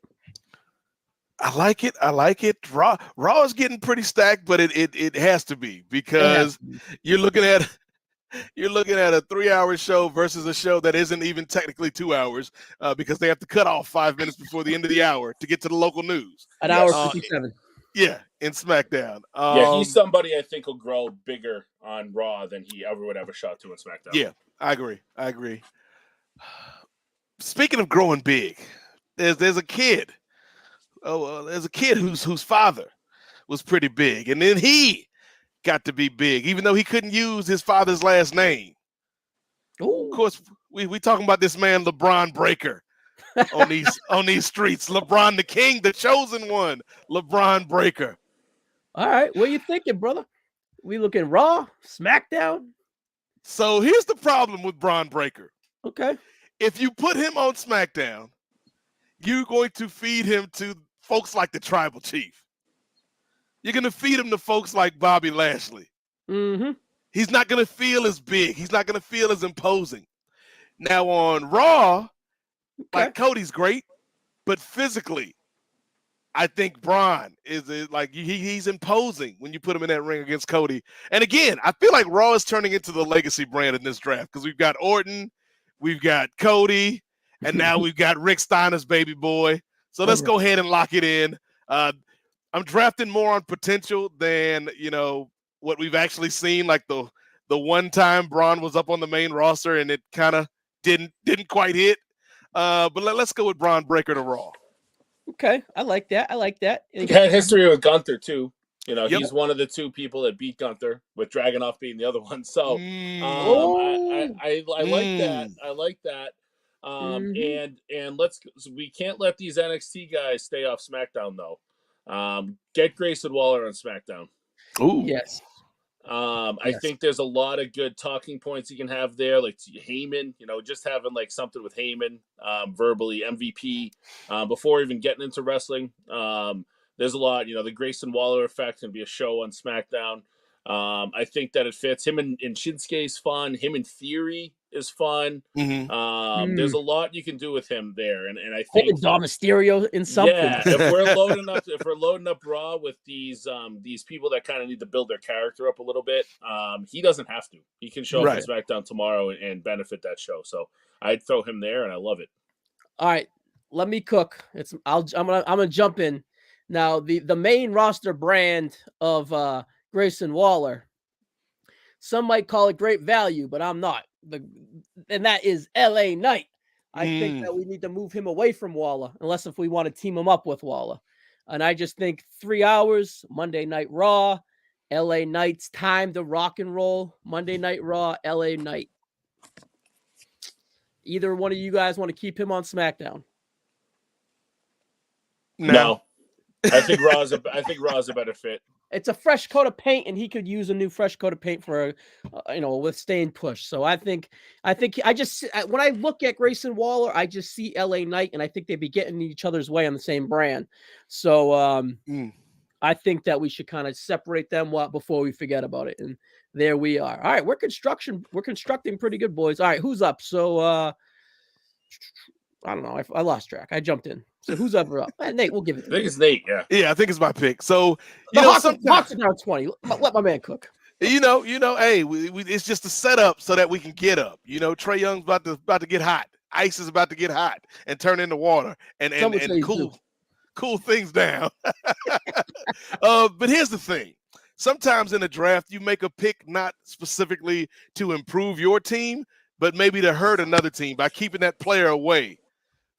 I like it. Raw is getting pretty stacked, but it has to be, because you're looking at a 3-hour show versus a show that isn't even technically 2 hours, because they have to cut off 5 minutes before the end of the hour to get to the local news. An hour 57. Yeah, in SmackDown. He's somebody I think will grow bigger on Raw than he ever would ever shot to in SmackDown. Yeah, I agree. Speaking of growing big, there's a kid. There's a kid whose father was pretty big, and then he got to be big, even though he couldn't use his father's last name. Ooh. Of course, we talking about this man, LeBron Breaker, on these streets. LeBron the King, the chosen one, LeBron Breaker. All right, what are you thinking, brother? We looking Raw, SmackDown? So here's the problem with Bron Breaker. Okay. If you put him on SmackDown, you're going to feed him to folks like the Tribal Chief. You're going to feed him to folks like Bobby Lashley. Mm-hmm. He's not going to feel as big. He's not going to feel as imposing. Now on Raw, like Cody's great, but physically, I think Braun is like he's imposing when you put him in that ring against Cody. And again, I feel like Raw is turning into the legacy brand in this draft, because we've got Orton, we've got Cody, and now we've got Rick Steiner's baby boy. So let's go ahead and lock it in. I'm drafting more on potential than what we've actually seen. Like the one time Braun was up on the main roster and it kind of didn't quite hit. But let's go with Bron Breakker to Raw. Okay, I like that. He had history with Gunther too. He's one of the two people that beat Gunther, with Dragunov being the other one. So I like that. I like that. And we can't let these NXT guys stay off SmackDown though. Get Grayson Waller on SmackDown. Ooh. Yes. I think there's a lot of good talking points you can have there, like Heyman, just having like something with Heyman, verbally MVP, before even getting into wrestling. There's a lot, the Grayson Waller effect can be a show on SmackDown. I think that it fits. Him and Shinsuke is fun. Him in Theory is fun. Mm-hmm. There's a lot you can do with him there, and I think Dom Mysterio in something. Yeah, if we're loading up Raw with these people that kind of need to build their character up a little bit, he doesn't have to. He can show up on SmackDown tomorrow and benefit that show. So I'd throw him there, and I love it. All right, let me cook. I'm gonna jump in now. The main roster brand of Grayson Waller, some might call it great value, but I'm not. And that is LA Knight. I think that we need to move him away from Waller, unless if we want to team him up with Waller. And I just think 3 hours, Monday Night Raw, LA Knight's time to rock and roll. Monday Night Raw, LA Knight. Either one of you guys want to keep him on SmackDown? No. I think Raw's a better fit. It's a fresh coat of paint, and he could use a new fresh coat of paint for with staying push. So I think when I look at Grayson Waller, I just see LA Knight, and I think they'd be getting each other's way on the same brand. So I think that we should kind of separate them before we forget about it. And there we are. All right, we're constructing pretty good, boys. All right, who's up? So I don't know. I lost track. I jumped in. So who's up? Nate, we'll give it to I think it's Nate, yeah. Yeah, I think it's my pick. So, Hawks are down 20. Let my man cook. Hey, it's just a setup so that we can get up. Trae Young's about to get hot. Ice is about to get hot and turn into water and cool things down. But here's the thing. Sometimes in a draft, you make a pick not specifically to improve your team, but maybe to hurt another team by keeping that player away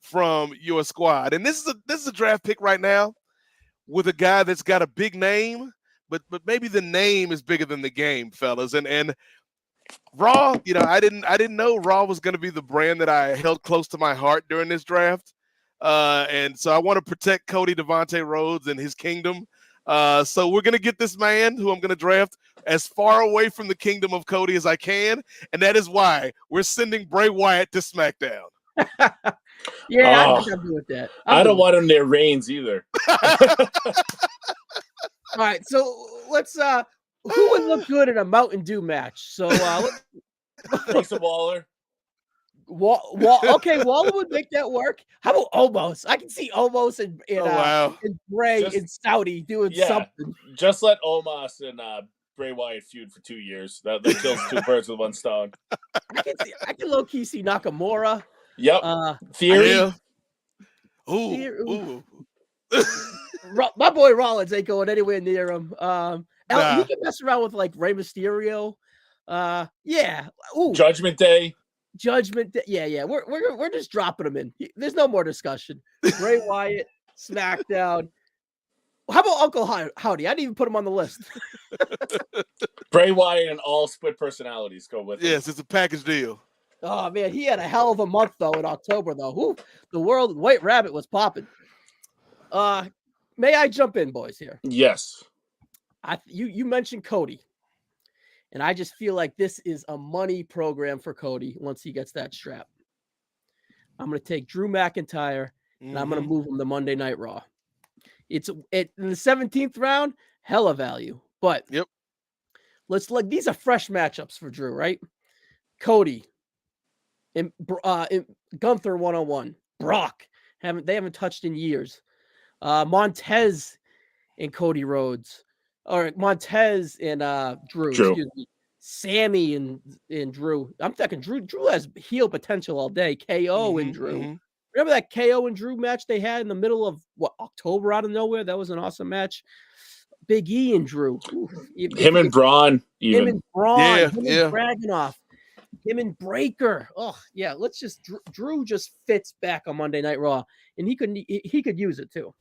from your squad. And this is a draft pick right now with a guy that's got a big name, but maybe the name is bigger than the game, fellas. And Raw, I didn't know Raw was going to be the brand that I held close to my heart during this draft. And so I want to protect Cody Devontae Rhodes and his kingdom. So we're going to get this man who I'm going to draft as far away from the kingdom of Cody as I can. And that is why we're sending Bray Wyatt to SmackDown. Yeah, I think I'm good with that. I don't want him near Reigns either. All right, so let's who would look good in a Mountain Dew match? So Grayson Waller. Okay, Waller would make that work. How about Omos? I can see Omos and Bray Just- and Saudi doing something. Just let Omos and Bray Wyatt feud for 2 years. That kills two birds with one stone. I can low key see Nakamura. Yep. Theory. Yeah. Ooh. My boy Rollins ain't going anywhere near him. He can mess around with like Rey Mysterio. Yeah. Ooh. Judgment Day. Yeah. We're just dropping them in. There's no more discussion. Bray Wyatt, SmackDown. How about Uncle Howdy? I didn't even put him on the list. Bray Wyatt and all split personalities go with him. Yes, it's a package deal. Oh man, he had a hell of a month though in October though. Whew, the White Rabbit was popping. May I jump in, boys? Here. Yes. You mentioned Cody, and I just feel like this is a money program for Cody once he gets that strap. I'm going to take Drew McIntyre and I'm going to move him to Monday Night Raw. In the 17th round, hella value, but these are fresh matchups for Drew, right? Cody and Gunther 101, Brock they haven't touched in years. Montez and Cody Rhodes, or Montez and Drew. Excuse me. Sammy and Drew. I'm thinking Drew has heel potential all day. KO and Drew. Remember that KO and Drew match they had in the middle of October out of nowhere? That was an awesome match. Big E and Drew. Him and Braun. Him and Braun. Yeah, him and Dragunov. Him and Breaker. Oh yeah, let's just Drew just fits back on Monday Night Raw, and he could use it too.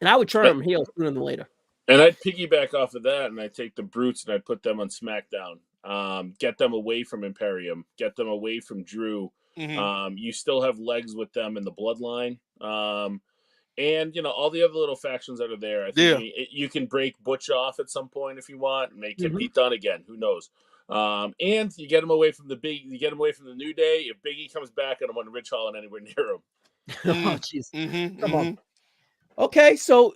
And I would turn him heel sooner than later. And I'd piggyback off of that, and I'd take the Brutes and I'd put them on SmackDown. Get them away from Imperium. Get them away from Drew. You still have legs with them in the Bloodline. And, all the other little factions that are there. I think you can break Butch off at some point if you want. Make him be done again. Who knows? And you get him away from you get him away from the New Day. If Big E comes back, I don't want Rich Holland anywhere near him. Oh, jeez. Come on. Okay, so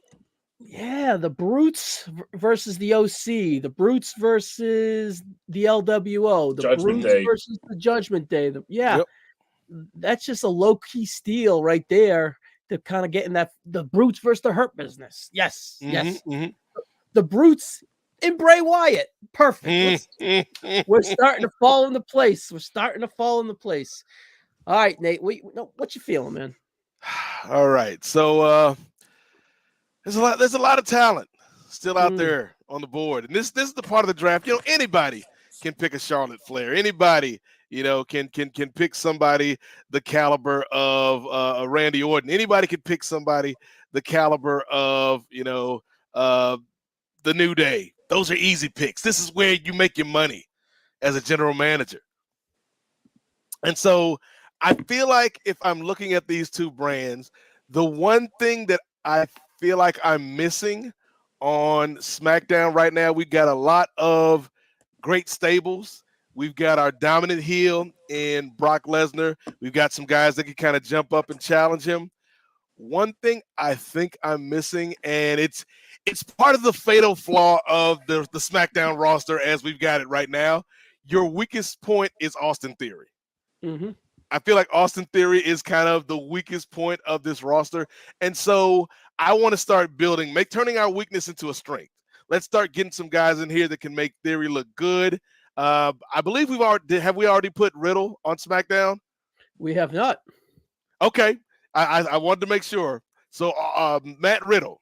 the Brutes versus the OC, the Brutes versus the LWO, the Judgment Brutes Day versus the Judgment Day. That's just a low key steal right there to kind of get in the Brutes versus the Hurt Business. Yes. The Brutes in Bray Wyatt. Perfect. We're starting to fall into place. All right, Nate. What you feeling, man? All right. So there's a lot of talent still out there on the board. And this is the part of the draft. Anybody can pick a Charlotte Flair. Anybody, can pick somebody the caliber of Randy Orton. Anybody can pick somebody the caliber of, the New Day. Those are easy picks. This is where you make your money as a general manager. And so I feel like if I'm looking at these two brands, the one thing that I feel like I'm missing on SmackDown right now, we've got a lot of great stables. We've got our dominant heel in Brock Lesnar. We've got some guys that can kind of jump up and challenge him. One thing I think I'm missing, and it's part of the fatal flaw of the SmackDown roster as we've got it right now. Your weakest point is Austin Theory. I feel like Austin Theory is kind of the weakest point of this roster. And so I want to start turning our weakness into a strength. Let's start getting some guys in here that can make Theory look good. I believe we already put Riddle on SmackDown? We have not. Okay. I wanted to make sure. So Matt Riddle.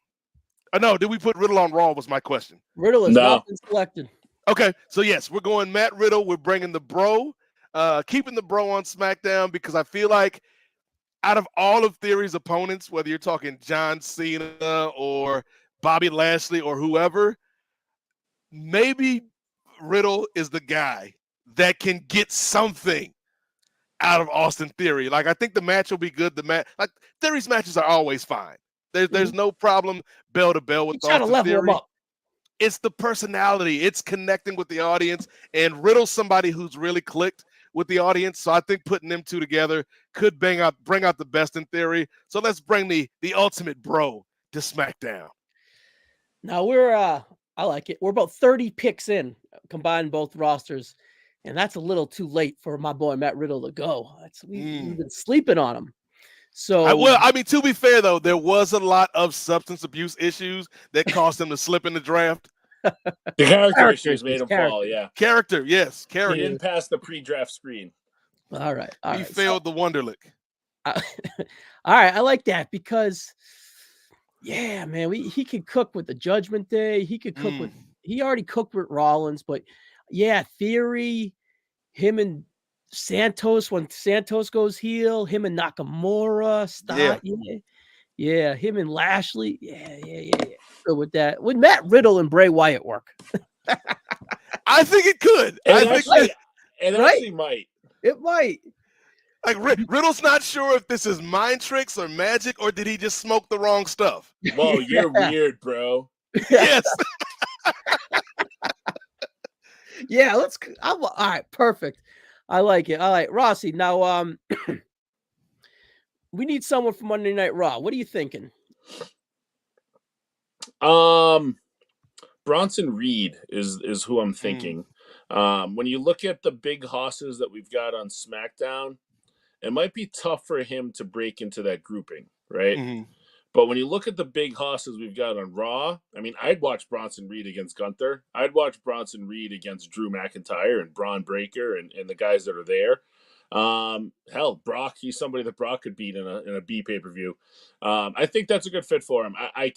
No, did we put Riddle on Raw was my question. Riddle has not been selected. Okay. So yes, we're going Matt Riddle. We're bringing the Bro. Keeping the Bro on SmackDown because I feel like out of all of Theory's opponents, whether you're talking John Cena or Bobby Lashley or whoever, maybe Riddle is the guy that can get something out of Austin Theory. Like, I think the match will be good. Theory's matches are always fine. There's no problem bell to bell with Austin Theory. Level him up. It's the personality. It's connecting with the audience. And Riddle's somebody who's really clicked with the audience. So I think putting them two together could bring out the best in Theory. So let's bring the ultimate Bro to SmackDown. Now I like it. We're about 30 picks in, combined both rosters, and that's a little too late for my boy Matt Riddle to go. We've been sleeping on him. So, I mean, to be fair though, there was a lot of substance abuse issues that caused him to slip in the draft. The character issues made him fall. Yeah, character. Yes, he character. didn't pass the pre-draft screen. All right. He failed the Wonderlic. All right, I like that because, yeah, man, he could cook with the Judgment Day. He could cook with. He already cooked with Rollins, but yeah, Theory, him and Santos when Santos goes heel, him and Nakamura, yeah, him and Lashley, yeah. Good with that. Would Matt Riddle and Bray Wyatt work? I think it could. Actually might. It might. Like Riddle's not sure if this is mind tricks or magic, or did he just smoke the wrong stuff? Whoa, you're weird, bro. Yes. Yeah, all right, perfect. I like it. All right, Rossi. Now, we need someone from Monday Night Raw. What are you thinking? Bronson Reed is who I'm thinking. When you look at the big hosses that we've got on SmackDown, it might be tough for him to break into that grouping, right? Mm-hmm. But when you look at the big hosses we've got on Raw, I mean, I'd watch Bronson Reed against Gunther. I'd watch Bronson Reed against Drew McIntyre and Braun Breaker and the guys that are there. Hell, Brock, he's somebody that Brock could beat in a B pay-per-view. I think that's a good fit for him. I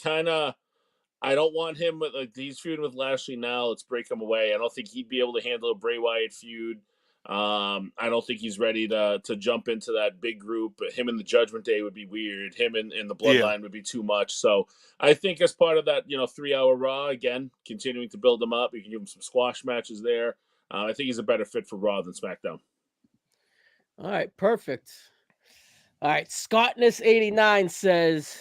don't want him with he's feuding with Lashley now. Let's break him away. I don't think he'd be able to handle a Bray Wyatt feud. I don't think he's ready to jump into that big group. Him and the Judgment Day would be weird. Him and the Bloodline would be too much. So I think as part of that, 3-hour Raw, again, continuing to build him up. You can give him some squash matches there. I think he's a better fit for Raw than SmackDown. All right, perfect. All right, Scottness89 says,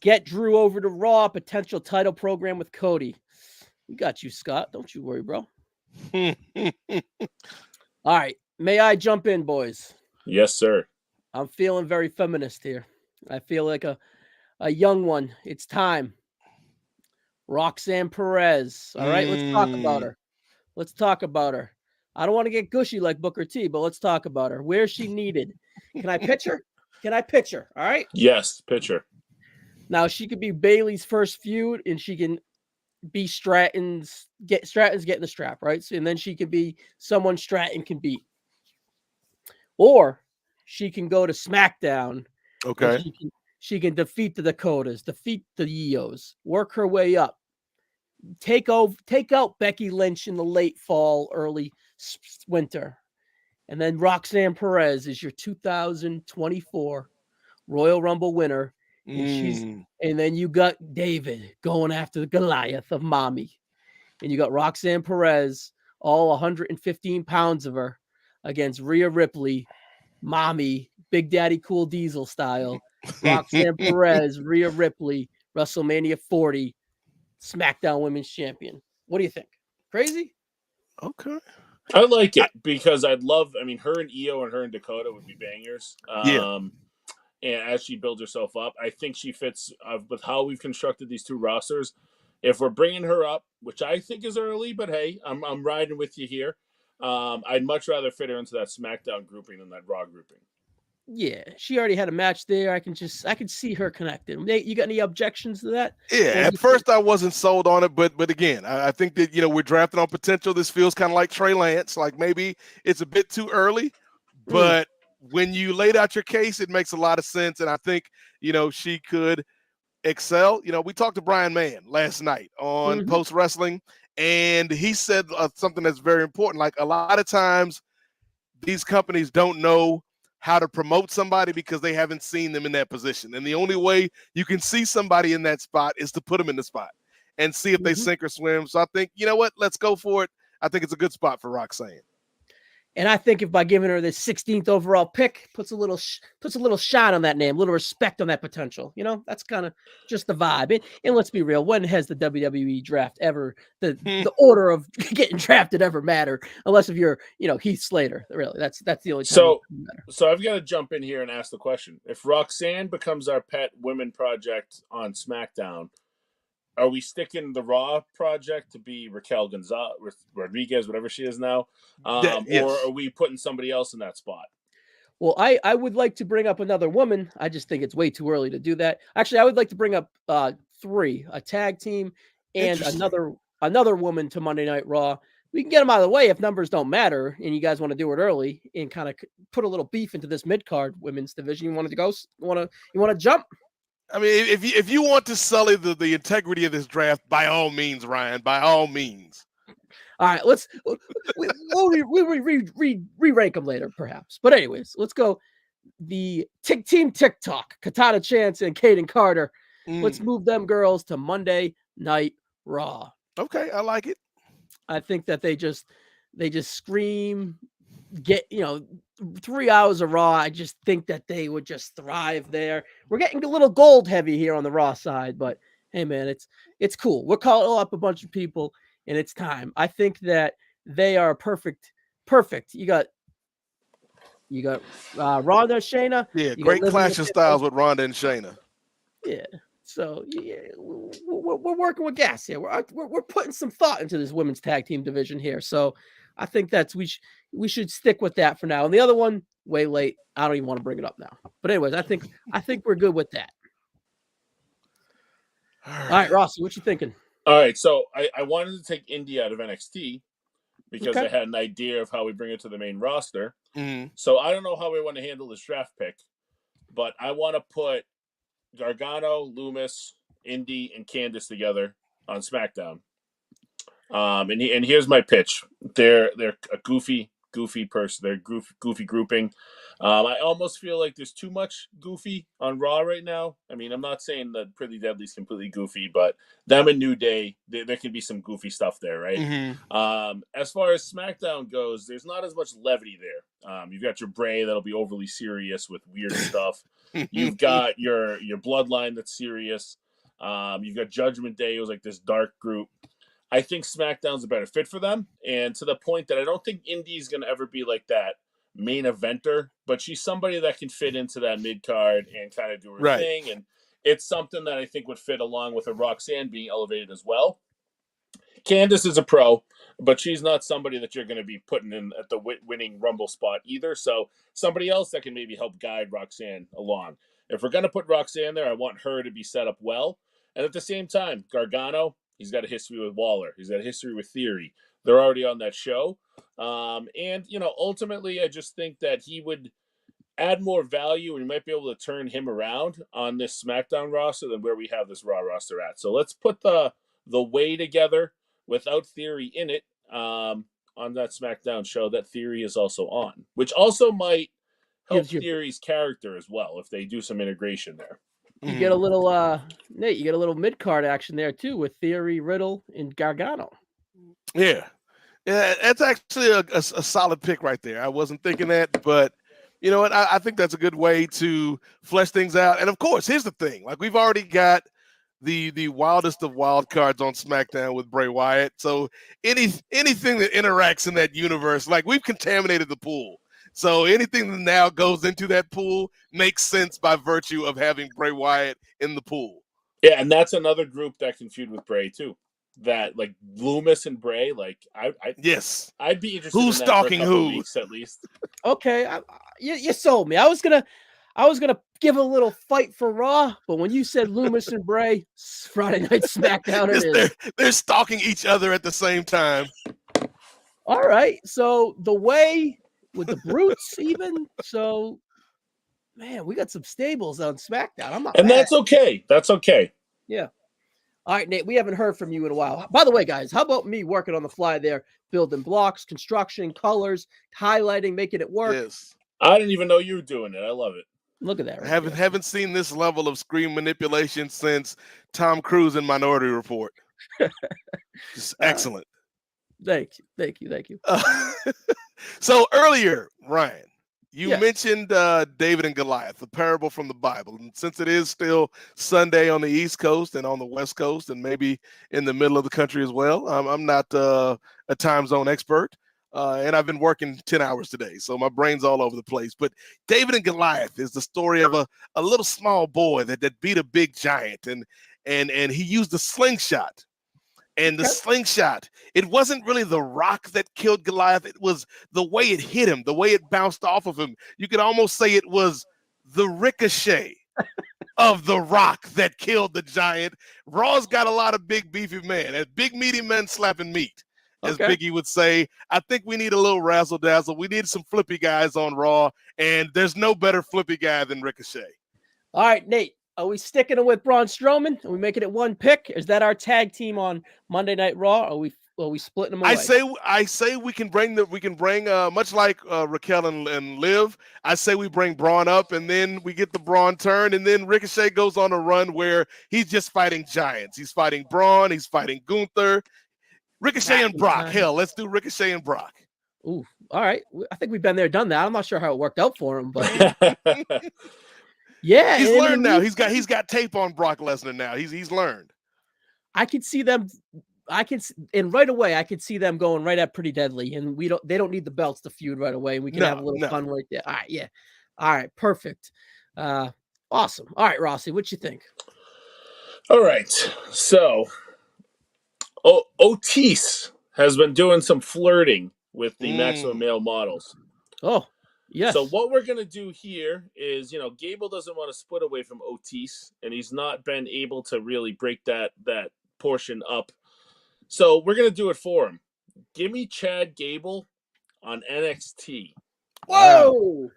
get Drew over to Raw, potential title program with Cody. We got you, Scott. Don't you worry, bro. All right. May I jump in, boys? Yes, sir. I'm feeling very feminist here. I feel like a young one. It's time. Roxanne Perez. All right, let's talk about her. I don't want to get gushy like Booker T, but let's talk about her. Where is she needed? Can I pitch her? All right? Yes, pitch her. Now, she could be Bayley's first feud, and she can be Stratton's getting the strap, right? So, and then she could be someone Stratton can beat. Or she can go to SmackDown. Okay. She can defeat the Dakotas, defeat the Ios, work her way up. Take out Becky Lynch in the late fall, early winter. And then Roxanne Perez is your 2024 Royal Rumble winner. And then you got David going after the Goliath of mommy. And you got Roxanne Perez, all 115 pounds of her, against Rhea Ripley, mommy, Big Daddy Cool Diesel style. Roxanne Perez, Rhea Ripley, WrestleMania 40, SmackDown Women's Champion. What do you think? Crazy? Okay. I like it because her and Io and her and Dakota would be bangers. And as she builds herself up, I think she fits with how we've constructed these two rosters. If we're bringing her up, which I think is early, but hey, I'm riding with you here. I'd much rather fit her into that SmackDown grouping than that Raw grouping. Yeah, she already had a match there. I can see her connected. Nate, you got any objections to that? Yeah, at first I wasn't sold on it, but again, I think that we're drafting on potential. This feels kind of like Trey Lance. Like maybe it's a bit too early, but when you laid out your case, it makes a lot of sense. And I think, she could excel. We talked to Brian Mann last night on Post Wrestling, and he said something that's very important. Like a lot of times these companies don't know how to promote somebody because they haven't seen them in that position. And the only way you can see somebody in that spot is to put them in the spot and see if they sink or swim. So I think, let's go for it. I think it's a good spot for Roxanne. And I think if by giving her the 16th overall pick, puts a little shine on that name, a little respect on that potential. That's kind of just the vibe. And let's be real, when has the WWE draft ever, the order of getting drafted ever matter? Unless if you're, Heath Slater. Really, that's the only time. So I've got to jump in here and ask the question: if Roxanne becomes our pet women project on SmackDown, are we sticking the Raw project to be Raquel Gonzalez, Rodriguez, whatever she is now, Yes. or are we putting somebody else in that spot? Well, I would like to bring up another woman. I just think it's way too early to do that. Actually, I would like to bring up 3, a tag team and another woman to Monday Night Raw. We can get them out of the way if numbers don't matter, and you guys want to do it early and kind of put a little beef into this mid card women's division. You wanted to go? You want to jump? I mean, if you want to sully the integrity of this draft, by all means, Ryan, by all means. All right, we'll re-rank them later, perhaps. But anyways, let's go. The Team TikTok, Katana Chance and Kaden Carter. Let's move them girls to Monday Night Raw. Okay, I like it. I think that they just scream, get 3 hours of Raw. I just think that they would just thrive there. We're getting a little gold heavy here on the Raw side, but hey, man, it's cool. We're calling up a bunch of people. And it's time. I think that they are perfect. You got Ronda, Shayna. Yeah, great clash of styles with Ronda and Shayna. Yeah. So yeah, we're working with gas here. We're putting some thought into this women's tag team division here. So I think we should stick with that for now. And the other one, way late. I don't even want to bring it up now. But anyways, I think we're good with that. All right, Rossi, what you thinking? All right, so I wanted to take Indy out of NXT because I had an idea of how we bring it to the main roster. Mm-hmm. So I don't know how we want to handle this draft pick, but I want to put Gargano, Loomis, Indy, and Candice together on SmackDown. And here's my pitch. They're a goofy person. They're goofy grouping. I almost feel like there's too much goofy on Raw right now. I mean, I'm not saying that Pretty Deadly's completely goofy, but them and New Day, there can be some goofy stuff there, right? Mm-hmm. As far as SmackDown goes, there's not as much levity there. You've got your Bray that'll be overly serious with weird stuff. You've got your Bloodline that's serious. You've got Judgment Day, who's like this dark group. I think SmackDown's a better fit for them, and to the point that I don't think Indy's going to ever be like that main eventer, but she's somebody that can fit into that mid card and kind of do her thing, and it's something that I think would fit along with a Roxanne being elevated as well. Candice is a pro, but she's not somebody that you're going to be putting in at the winning Rumble spot either, so somebody else that can maybe help guide Roxanne along. If we're going to put Roxanne there, I want her to be set up well, and at the same time, Gargano, he's got a history with Waller. He's got a history with Theory. They're already on that show. And, ultimately, I just think that he would add more value and you might be able to turn him around on this SmackDown roster than where we have this Raw roster at. So let's put the way together without Theory in it on that SmackDown show that Theory is also on, which also might help Theory's character as well if they do some integration there. You get a little Nate, you get a little mid-card action there too with Theory, Riddle, and Gargano. Yeah, that's actually a solid pick right there. I wasn't thinking that, but you know what? I think that's a good way to flesh things out. And of course, here's the thing: like we've already got the wildest of wild cards on SmackDown with Bray Wyatt. So anything that interacts in that universe, like we've contaminated the pool. So anything that now goes into that pool makes sense by virtue of having Bray Wyatt in the pool. Yeah, and that's another group that can feud with Bray too. That like Loomis and Bray, like I'd be interested. Who's in that stalking for a couple who? weeks at least. Okay, you sold me. I was gonna give a little fight for Raw, but when you said Loomis and Bray, Friday Night SmackDown, it is. They're stalking each other at the same time. All right, so the way with the Brutes, even so, man, we got some stables on SmackDown. I'm not, and that's okay. That's okay. Yeah. All right, Nate, we haven't heard from you in a while. By the way, guys, how about me working on the fly there, building blocks, construction, colors, highlighting, making it work? Yes. I didn't even know you were doing it. I love it. Look at that. Right, haven't seen this level of screen manipulation since Tom Cruise in Minority Report. Just excellent. Thank you. So earlier, Ryan, you mentioned David and Goliath, the parable from the Bible. And since it is still Sunday on the East Coast and on the West Coast and maybe in the middle of the country as well, I'm not a time zone expert. And I've been working 10 hours today, so my brain's all over the place. But David and Goliath is the story of a little small boy that beat a big giant. And and he used the slingshot. And the Okay. slingshot, it wasn't really the rock that killed Goliath. It was the way it hit him, the way it bounced off of him. You could almost say it was the ricochet of the rock that killed the giant. Raw's got a lot of big, beefy men, as big, meaty men slapping meat, as Okay. Biggie would say. I think we need a little razzle-dazzle. We need some flippy guys on Raw, and there's no better flippy guy than Ricochet. All right, Nate. Are we sticking with Braun Strowman? Are we making it one pick? Is that our tag team on Monday Night Raw? Are we splitting them away? I say we can bring much like Raquel and Liv. I say we bring Braun up, and then we get the Braun turn, and then Ricochet goes on a run where he's just fighting giants. He's fighting Braun. He's fighting Gunther. Ricochet and Brock. Hell, let's do Ricochet and Brock. Ooh, all right. I think we've been there, done that. I'm not sure how it worked out for him, but yeah, he's learned now. He's got tape on Brock Lesnar now. He's learned. I could see them. And right away, I could see them going right at Pretty Deadly, and they don't need the belts to feud right away. And we can have a little fun right there. All right, yeah. All right, perfect. Awesome. All right, Rossi, what you think? All right, so Otis has been doing some flirting with the Maximum Male models. Oh, yes. So what we're going to do here is, Gable doesn't want to split away from Otis, and he's not been able to really break that portion up. So we're going to do it for him. Give me Chad Gable on NXT. Whoa!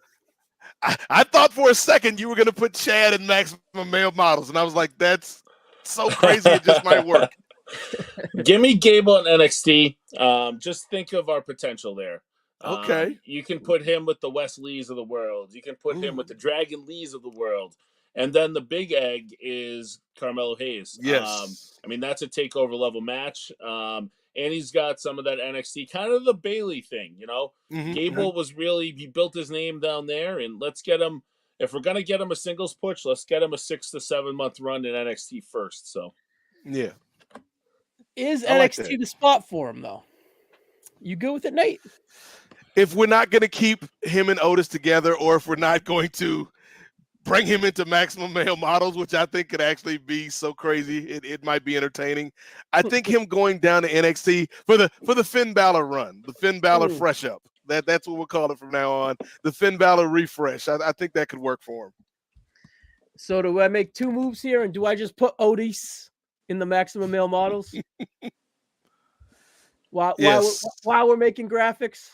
I thought for a second you were going to put Chad in Maximum Male Models, and I was like, that's so crazy it just might work. Give me Gable in NXT. Just think of our potential there. Okay. You can put him with the Wes Lees of the world. You can put him with the Dragon Lees of the world. And then the big egg is Carmelo Hayes. Yes. That's a takeover level match. And he's got some of that NXT, kind of the Bailey thing, Gable was he built his name down there, and let's get him, if we're going to get him a singles push, let's get him a 6 to 7 month run in NXT first. So, yeah. Is NXT the spot for him, though? You good with it, Nate? If we're not going to keep him and Otis together, or if we're not going to bring him into Maximum Male Models, which I think could actually be so crazy, it might be entertaining. I think him going down to NXT for the Finn Balor run, the Finn Balor fresh up. That's what we'll call it from now on. The Finn Balor refresh. I think that could work for him. So do I make two moves here, and do I just put Otis in the Maximum Male Models while we're making graphics?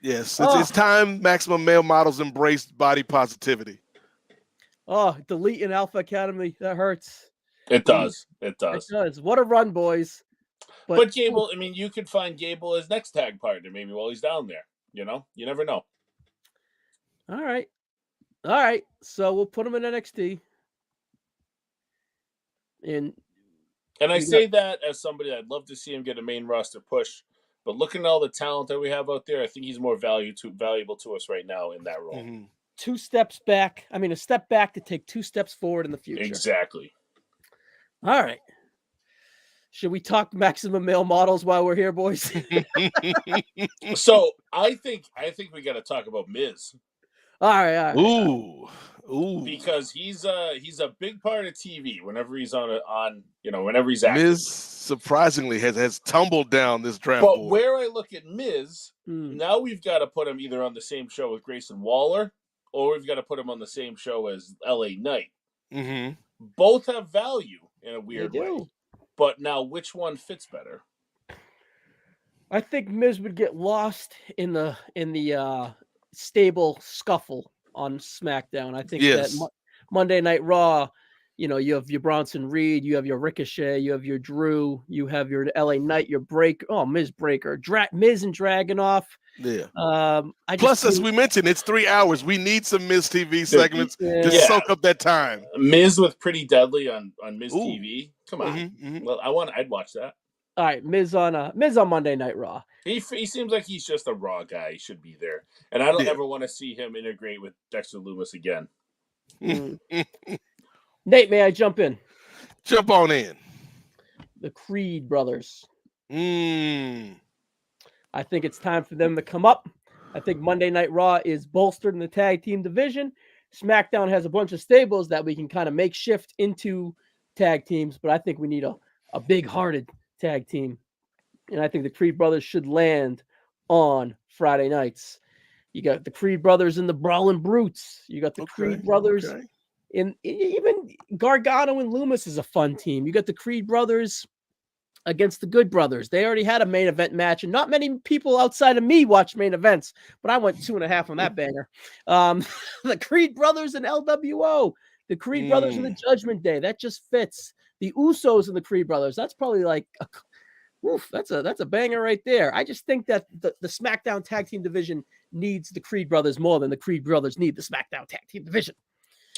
Yes, it's time Maximum Male Models embraced body positivity. Oh, deleting Alpha Academy. That hurts. It does. It does. It does. What a run, boys. But Gable, you could find Gable as next tag partner maybe while he's down there. You never know. All right. So we'll put him in NXT. And I say that as somebody I'd love to see him get a main roster push. But looking at all the talent that we have out there, I think he's more valuable to us right now in that role. Mm-hmm. 2 steps back. A step back to take 2 steps forward in the future. Exactly. All right. Should we talk Maximum Male Models while we're here, boys? So I think we got to talk about Miz. All right. Ooh. Because he's a big part of TV whenever he's whenever he's active. Miz surprisingly has tumbled down this draft But board. where I look at Miz, now we've got to put him either on the same show with Grayson Waller, or we've got to put him on the same show as LA Knight. Mm-hmm. Both have value in a weird way. But now, which one fits better? I think Miz would get lost in the stable scuffle on SmackDown. I think that Monday Night Raw, you have your Bronson Reed, you have your Ricochet, you have your Drew, you have your LA Knight, your Miz Breaker, Miz and Dragunov. Yeah. Plus, as we mentioned, it's 3 hours. We need some Miz TV segments to soak up that time. Miz with Pretty Deadly on Miz TV. Come on. Mm-hmm. Well, I'd watch that. All right, Miz on Monday Night Raw. He seems like he's just a Raw guy. He should be there, and I don't ever want to see him integrate with Dexter Lumis again. Nate, may I jump in? Jump on in. The Creed brothers. I think it's time for them to come up. I think Monday Night Raw is bolstered in the tag team division. SmackDown has a bunch of stables that we can kind of make shift into tag teams, but I think we need a big-hearted tag team. And I think the Creed brothers should land on Friday nights. You got the Creed brothers and the Brawling Brutes. You got the Creed brothers. Okay. And even Gargano and Loomis is a fun team. You got the Creed brothers against the Good Brothers. They already had a main event match, and not many people outside of me watch main events, but I went 2.5 on that banger. The Creed brothers and LWO, the Creed brothers and the Judgment Day. That just fits. The Usos and the Creed brothers. That's probably like, that's a banger right there. I just think that the SmackDown tag team division needs the Creed brothers more than the Creed brothers need the SmackDown tag team division.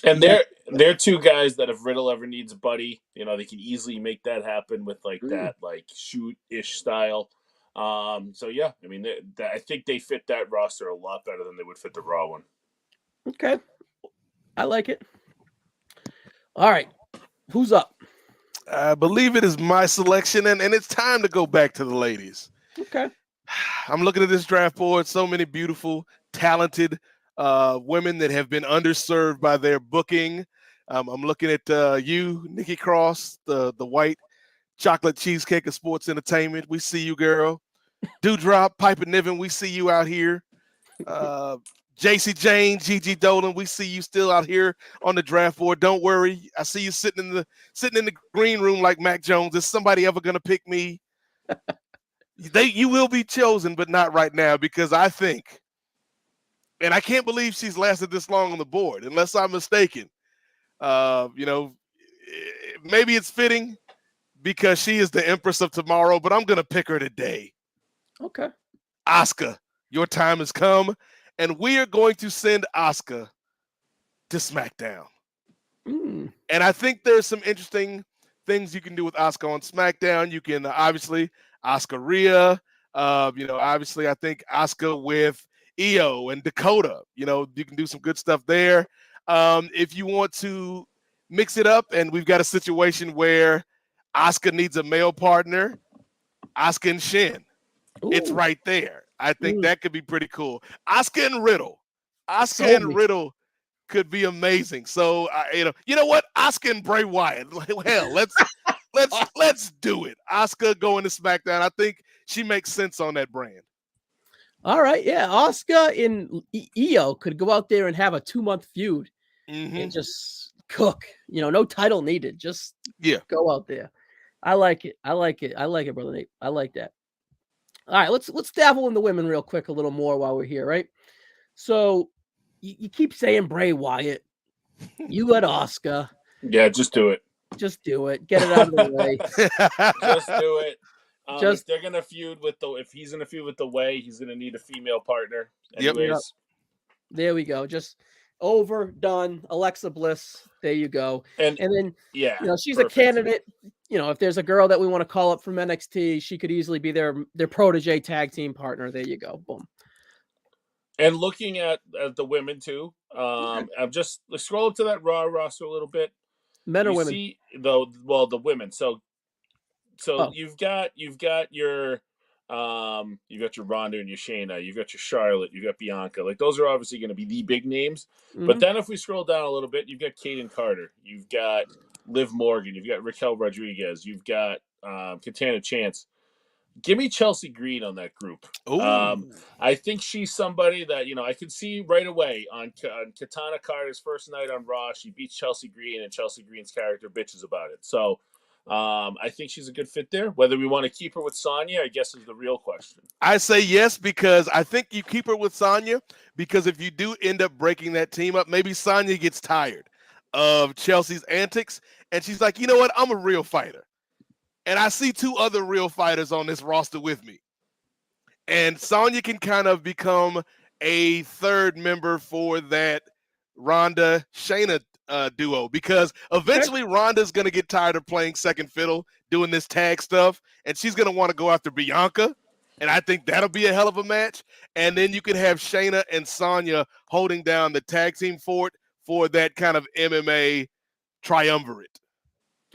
And they're two guys that if Riddle ever needs a buddy, they can easily make that happen with that shoot-ish style. So yeah, I mean, I think they fit that roster a lot better than they would fit the Raw one. Okay, I like it. All right, who's up? I believe it is my selection, and it's time to go back to the ladies. Okay. I'm looking at this draft board. So many beautiful, talented women that have been underserved by their booking. I'm looking at you, Nikki Cross, the white chocolate cheesecake of sports entertainment. We see you, girl. Dewdrop, Piper Niven, we see you out here. JC Jane, Gigi Dolan, we see you still out here on the draft board. Don't worry, I see you sitting in the green room like Mac Jones. Is somebody ever gonna pick me? You will be chosen, but not right now, because I think, and I can't believe she's lasted this long on the board, unless I'm mistaken. Maybe it's fitting because she is the Empress of Tomorrow, but I'm gonna pick her today. Okay. Asuka, your time has come, and we are going to send Asuka to SmackDown. And I think there's some interesting things you can do with Asuka on SmackDown. You can obviously Asuka Rhea. Obviously I think Asuka with Io and Dakota. You can do some good stuff there. If you want to mix it up, and we've got a situation where Asuka needs a male partner, Asuka and Shin. Ooh. It's right there. I think that could be pretty cool. Asuka and Riddle. Riddle could be amazing. So you know what? Asuka and Bray Wyatt. Hell, let's do it. Asuka going to SmackDown. I think she makes sense on that brand. All right, yeah. Asuka and Io could go out there and have a 2-month feud and just cook. No title needed. Just go out there. I like it. I like it, brother Nate. I like that. All right, let's dabble in the women real quick a little more while we're here, right? So you keep saying Bray Wyatt. You got Asuka. Yeah, just do it. Just do it. Get it out of the way. Just do it. If they're gonna feud if he's gonna feud with the Way, he's gonna need a female partner. Anyways. Yep. There we go. Just over, done. Alexa Bliss. There you go. And then she's perfect. A candidate. If there's a girl that we want to call up from NXT, she could easily be their protege tag team partner. There you go. Boom. And looking at the women too, I'm just scroll up to that Raw roster a little bit. Men or women? See, the women. So you've got your Ronda and your Shayna, you've got your Charlotte, you've got Bianca. Like those are obviously going to be the big names. But then if we scroll down a little bit, you've got Kaden Carter, you've got Liv Morgan, you've got Raquel Rodriguez, you've got Katana Chance. Give me Chelsea Green on that group. I think she's somebody that I could see right away on Katana Carter's first night on Raw. She beats Chelsea Green, and Chelsea Green's character bitches about it. So I think she's a good fit there. Whether we want to keep her with Sonya, I guess, is the real question. I say yes, because I think you keep her with Sonya, because if you do end up breaking that team up, maybe Sonya gets tired of Chelsea's antics, and she's like, you know what? I'm a real fighter. And I see 2 other real fighters on this roster with me. And Sonya can kind of become a third member for that Ronda-Shayna duo, because eventually Ronda's going to get tired of playing second fiddle, doing this tag stuff, and she's going to want to go after Bianca. And I think that'll be a hell of a match. And then you can have Shayna and Sonya holding down the tag team fort for that kind of MMA triumvirate.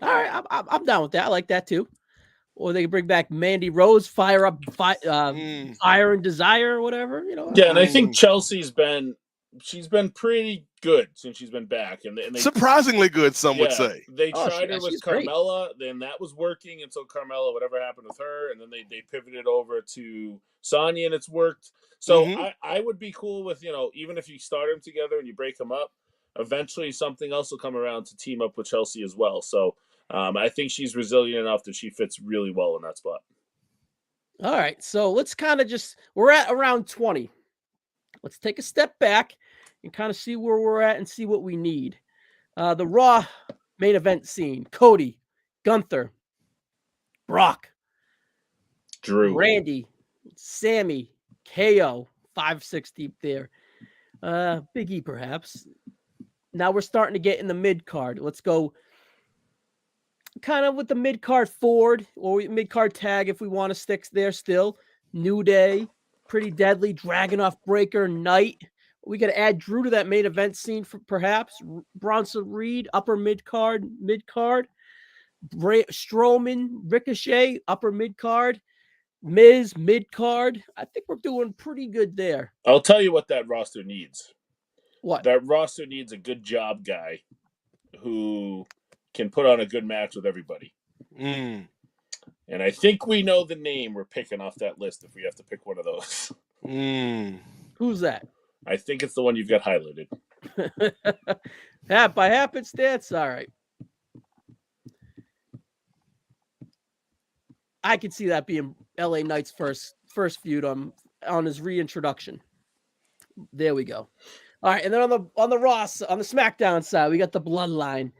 All right, I'm down with that. I like that too. Or they can bring back Mandy Rose, Fire and Desire, or whatever. Yeah, and I think Chelsea's been she's been pretty good since she's been back, and they surprisingly good, some would say. They Oh, tried her with she's great. Carmella, then that was working until Carmella, whatever happened with her, and then they pivoted over to Sonya, and it's worked. So I would be cool with, even if you start them together and you break them up, eventually something else will come around to team up with Chelsea as well. So I think she's resilient enough that she fits really well in that spot. All right, so let's kind of we're at around 20. Let's take a step back and kind of see where we're at and see what we need. The Raw main event scene: Cody, Gunther, Brock, Drew, Randy, Sammy, KO, 5-6 deep there. Big E perhaps. Now we're starting to get in the mid card. Let's go kind of with the mid card forward or mid card tag if we want to stick there still. New Day, Pretty Deadly, Dragunov Breaker, Knight. We got to add Drew to that main event scene for perhaps. Bronson Reed, upper mid card. Strowman, Ricochet, upper mid card. Miz, mid card. I think we're doing pretty good there. I'll tell you what that roster needs. What? That roster needs a good job guy who can put on a good match with everybody. And I think we know the name we're picking off that list if we have to pick one of those. Who's that? I think it's the one you've got highlighted. By happenstance? All right. I could see that being LA Knight's first feud on his reintroduction. There we go. All right, and then on the Raw, on the SmackDown side, we got the Bloodline.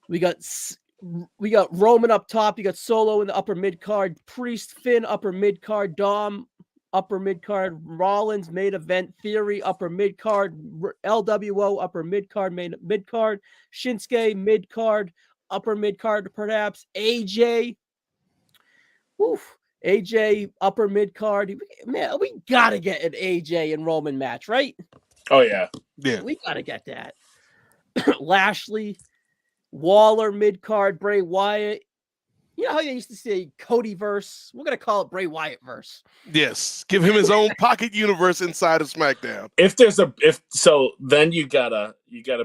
We got Roman up top. You got Solo in the upper mid card. Priest, Finn upper mid card. Dom upper mid card. Rollins main event. Theory upper mid card. LWO upper mid card. Mid card. Shinsuke mid card. Upper mid card perhaps. AJ. Woof. AJ upper mid card. Man, we gotta get an AJ and Roman match, right? Oh yeah. We gotta get that. Lashley, Waller mid card, Bray Wyatt. You know how they used to say Cody verse? We're gonna call it Bray Wyatt verse. Yes, give him his own pocket universe inside of SmackDown. Then you gotta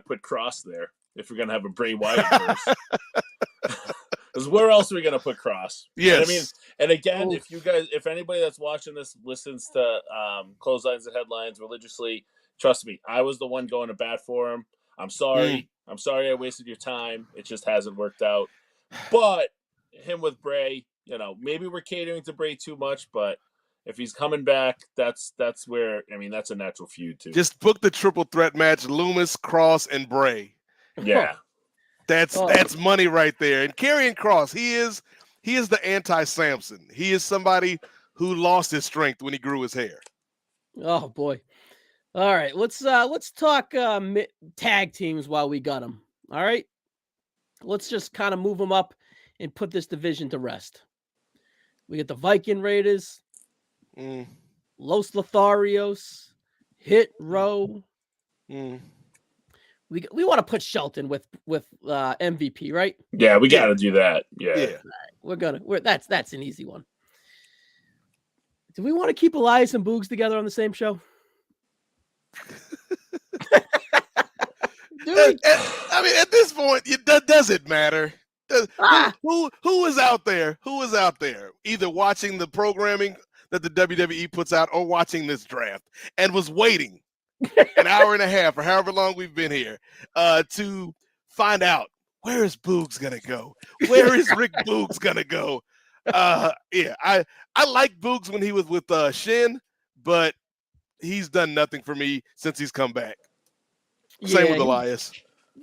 put Cross there if we're gonna have a Bray Wyatt verse. Because where else are we gonna put Cross? Yes. I mean, and again, if anybody that's watching this listens to Clotheslines and Headlines religiously, trust me, I was the one going to bat for him. I'm sorry. I'm sorry I wasted your time. It just hasn't worked out. But him with Bray, maybe we're catering to Bray too much, but if he's coming back, that's where, that's a natural feud too. Just book the triple threat match: Loomis, Cross, and Bray. Yeah. That's money right there. And Karrion Kross, he is the anti-Samson. He is somebody who lost his strength when he grew his hair. Oh boy. All right, let's talk tag teams while we got them. All right, let's just kind of move them up and put this division to rest. We got the Viking Raiders, Los Lotharios, Hit Row. We want to put Shelton with MVP, right? Yeah, we got to do that. Yeah. Right. That's an easy one. Do we want to keep Elias and Boogs together on the same show? At this point, does it matter? Who is out there? Who is out there either watching the programming that the WWE puts out or watching this draft and was waiting an hour and a half or however long we've been here to find out where is Boogs gonna go? Where is Rick Boogs gonna go? I like Boogs when he was with Shin, but he's done nothing for me since he's come back. Same with Elias.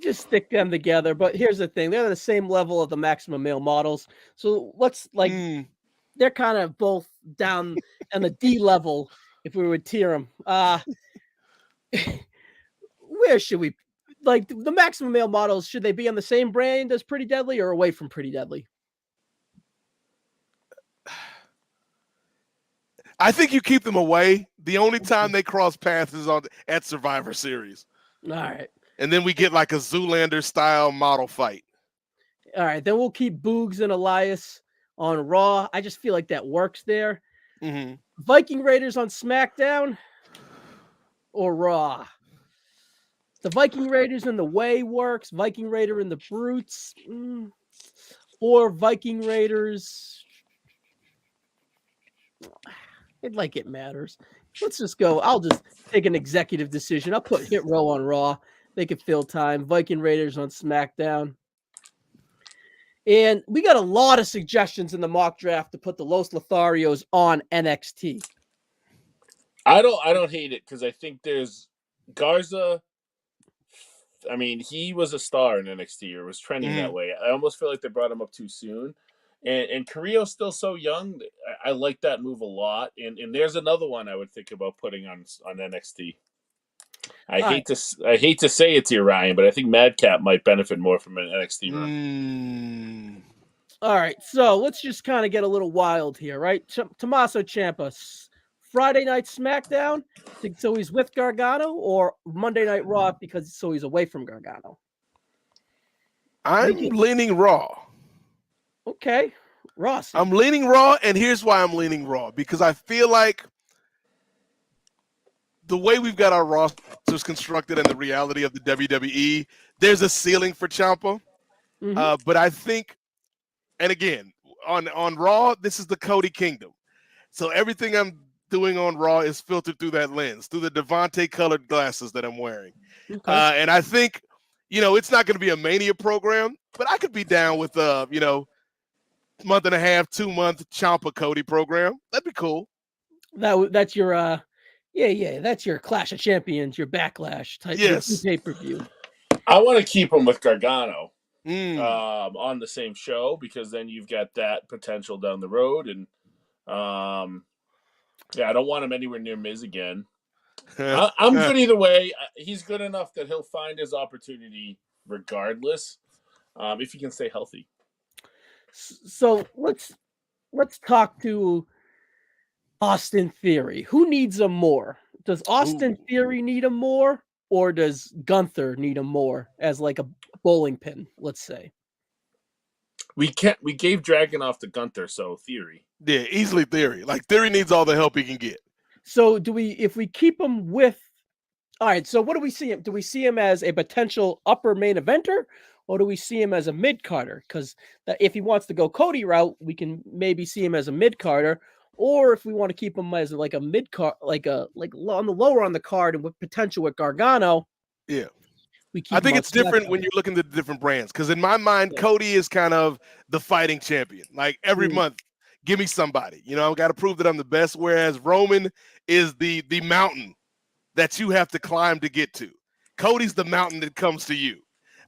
Just stick them together. But here's the thing. They're the same level of the Maximum Male Models. So let's they're kind of both down on the D level if we would tier them. Where should we the Maximum Male Models? Should they be on the same brand as Pretty Deadly or away from Pretty Deadly? I think you keep them away. The only time they cross paths is at Survivor Series. All right. And then we get like a Zoolander style model fight. All right. Then we'll keep Boogs and Elias on Raw. I just feel like that works there. Viking Raiders on SmackDown or Raw? The Viking Raiders and the Way works. Viking Raider and the Brutes. Or Viking Raiders. It matters. Let's just go. I'll just take an executive decision. I'll put Hit Row on Raw. They could fill time. Viking Raiders on SmackDown. And we got a lot of suggestions in the mock draft to put the Los Lotharios on NXT. I don't hate it because I think there's Garza. I mean, he was a star in NXT or was trending that way. I almost feel like they brought him up too soon. And Carrillo's still so young. I like that move a lot. And there's another one I would think about putting on NXT. I hate to say it to you, Ryan, but I think Madcap might benefit more from an NXT run. All right, so let's just kind of get a little wild here, right? Tommaso Ciampa, Friday Night SmackDown, so he's with Gargano, or Monday Night Raw because so he's away from Gargano? I'm leaning Raw. Okay, Ross. I'm leaning Raw, and here's why I'm leaning Raw. Because I feel like the way we've got our rosters constructed and the reality of the WWE, there's a ceiling for Ciampa. But I think, and again, on Raw, this is the Cody Kingdom. So everything I'm doing on Raw is filtered through that lens, through the Devontae colored glasses that I'm wearing. Okay. And I think, it's not going to be a Mania program, but I could be down with, month and a half, 2-month Ciampa Cody program. That'd be cool. That's your, that's your Clash of Champions, your Backlash type pay-per-view. I want to keep him with Gargano on the same show because then you've got that potential down the road. And I don't want him anywhere near Miz again. I'm good either way. He's good enough that he'll find his opportunity regardless, if he can stay healthy. So let's talk to Austin Theory. Who needs him more? Does Austin Theory need him more, or does Gunther need him more as like a bowling pin? Let's say we gave Dragunov to Gunther, so Theory. Yeah, easily Theory. Like Theory needs all the help he can get. So if we keep him with, all right. So what do we see him? Do we see him as a potential upper main eventer? Or do we see him as a mid-carder? Because if he wants to go Cody route, we can maybe see him as a mid-carder. Or if we want to keep him as like a mid-card, like on the lower on the card and with potential with Gargano. Yeah. I think it's different when you're looking at the different brands. Because in my mind, Cody is kind of the fighting champion. Like every month, give me somebody. I've got to prove that I'm the best. Whereas Roman is the mountain that you have to climb to get to. Cody's the mountain that comes to you.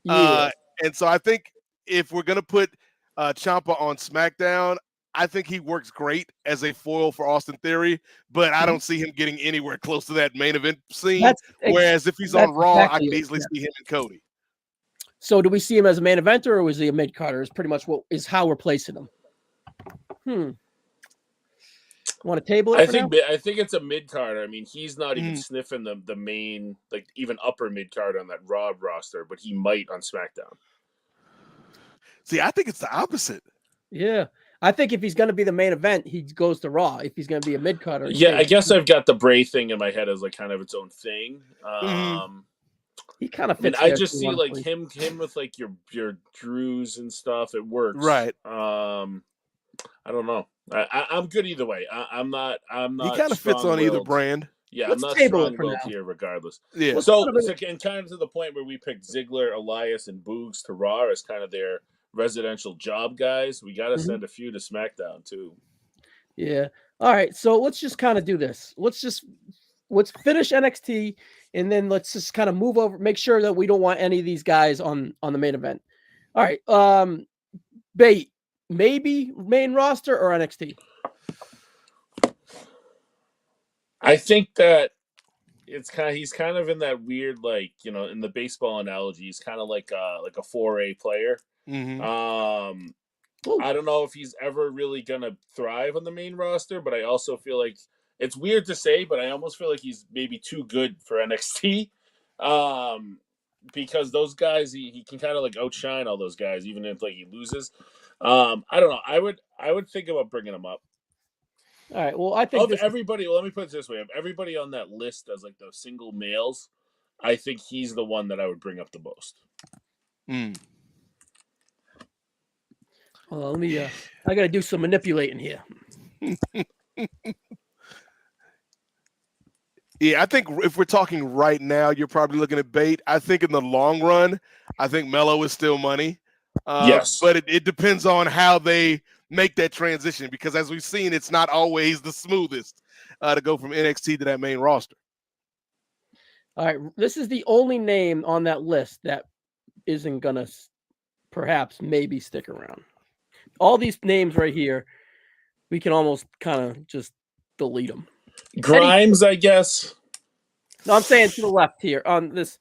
Yeah. And so I think if we're going to put Ciampa on SmackDown, I think he works great as a foil for Austin Theory, but I don't see him getting anywhere close to that main event scene. Whereas if he's on Raw, I can easily see him and Cody. So do we see him as a main eventer, or was he a mid-carder? Is pretty much how we're placing him. Want to table it? I think it's a mid-carder. I mean, he's not even sniffing the main, like even upper mid-carder on that Raw roster, but he might on SmackDown. See, I think it's the opposite. Yeah. I think if he's going to be the main event, he goes to Raw. If he's going to be a mid-carder. Yeah, I guess I've got the Bray thing in my head as like kind of its own thing. He kind of fits. I just see like him with like your Drews and stuff. It works. Right. I don't know. I'm good either way. I'm not. He kind of fits on either brand. Yeah, I'm not strong-willed here regardless. Yeah. So and kind of to the point where we picked Ziggler, Elias, and Boogs to Raw as kind of their residential job guys. We got to send a few to SmackDown too. Yeah. All right. So let's just kind of do this. Let's finish NXT, and then let's just kind of move over. Make sure that we don't want any of these guys on the main event. All right. Bait. Maybe main roster or NXT? I think that he's kind of in that weird, like, in the baseball analogy, he's kind of like a 4A player. I don't know if he's ever really gonna thrive on the main roster, but I also feel like it's weird to say, but I almost feel like he's maybe too good for NXT. Because those guys, he can kind of like outshine all those guys, even if like he loses. I don't know. I would think about bringing him up. All right. Well, I think everybody. Well, let me put it this way: of everybody on that list as like those single males, I think he's the one that I would bring up the most. Well, let me. I got to do some manipulating here. Yeah, I think if we're talking right now, you're probably looking at Bate. I think in the long run, I think Melo is still money. Yes. But it depends on how they make that transition, because as we've seen, it's not always the smoothest to go from NXT to that main roster. All right, this is the only name on that list that isn't going to perhaps maybe stick around. All these names right here, we can almost kind of just delete them. Grimes, I guess. No, I'm saying to the left here on this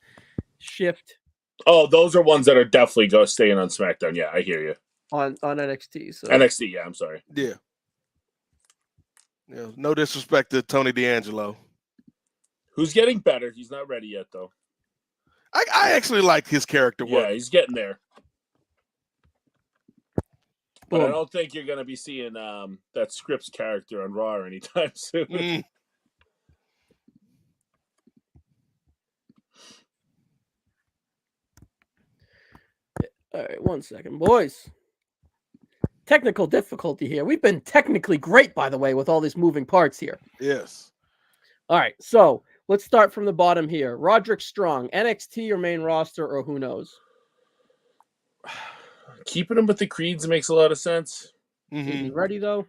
shift. Oh, those are ones that are definitely staying on SmackDown. Yeah, I hear you. On NXT. So. NXT, yeah, I'm sorry. Yeah. No disrespect to Tony D'Angelo. Who's getting better. He's not ready yet, though. I actually like his character work. Yeah, he's getting there. But Boom. I don't think you're going to be seeing that Scripps character on Raw anytime soon. All right, 1 second, boys. Technical difficulty here. We've been technically great, by the way, with all these moving parts here. Yes. All right, so let's start from the bottom here. Roderick Strong, NXT or main roster, or who knows? Keeping him with the Creeds makes a lot of sense. Is he ready, though?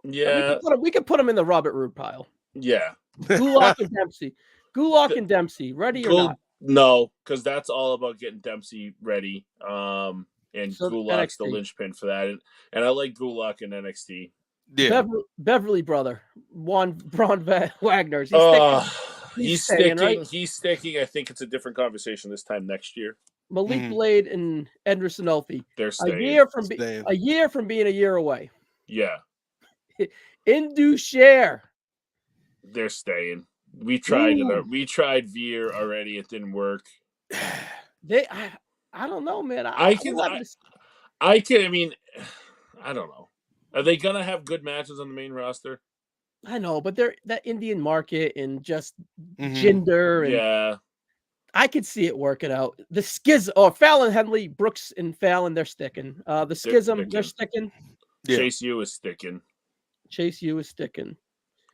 Yeah. We could put him in the Robert Roode pile. Yeah. Gulak and Dempsey. Gulak and Dempsey, ready or not? No, because that's all about getting Dempsey ready. And So Gulak's the NXT. linchpin for that. And I like Gulak in NXT. Yeah. Beverly brother, Braun Wagner's. He's staying, sticking. right? He's sticking. I think it's a different conversation this time next year. Malik Blade and Anderson Elfie. They're staying. A year from being a year away. Yeah. Indu Share. They're staying. We tried it. We tried Veer already. It didn't work. I don't know, man. I mean, I don't know. Are they gonna have good matches on the main roster? I know, but they're that Indian market and just gender. And yeah. I could see it working out. The Schism, Fallon, Henley, Brooks, and Fallon, they're sticking. The Schism, they're sticking. Yeah. Chase U is sticking.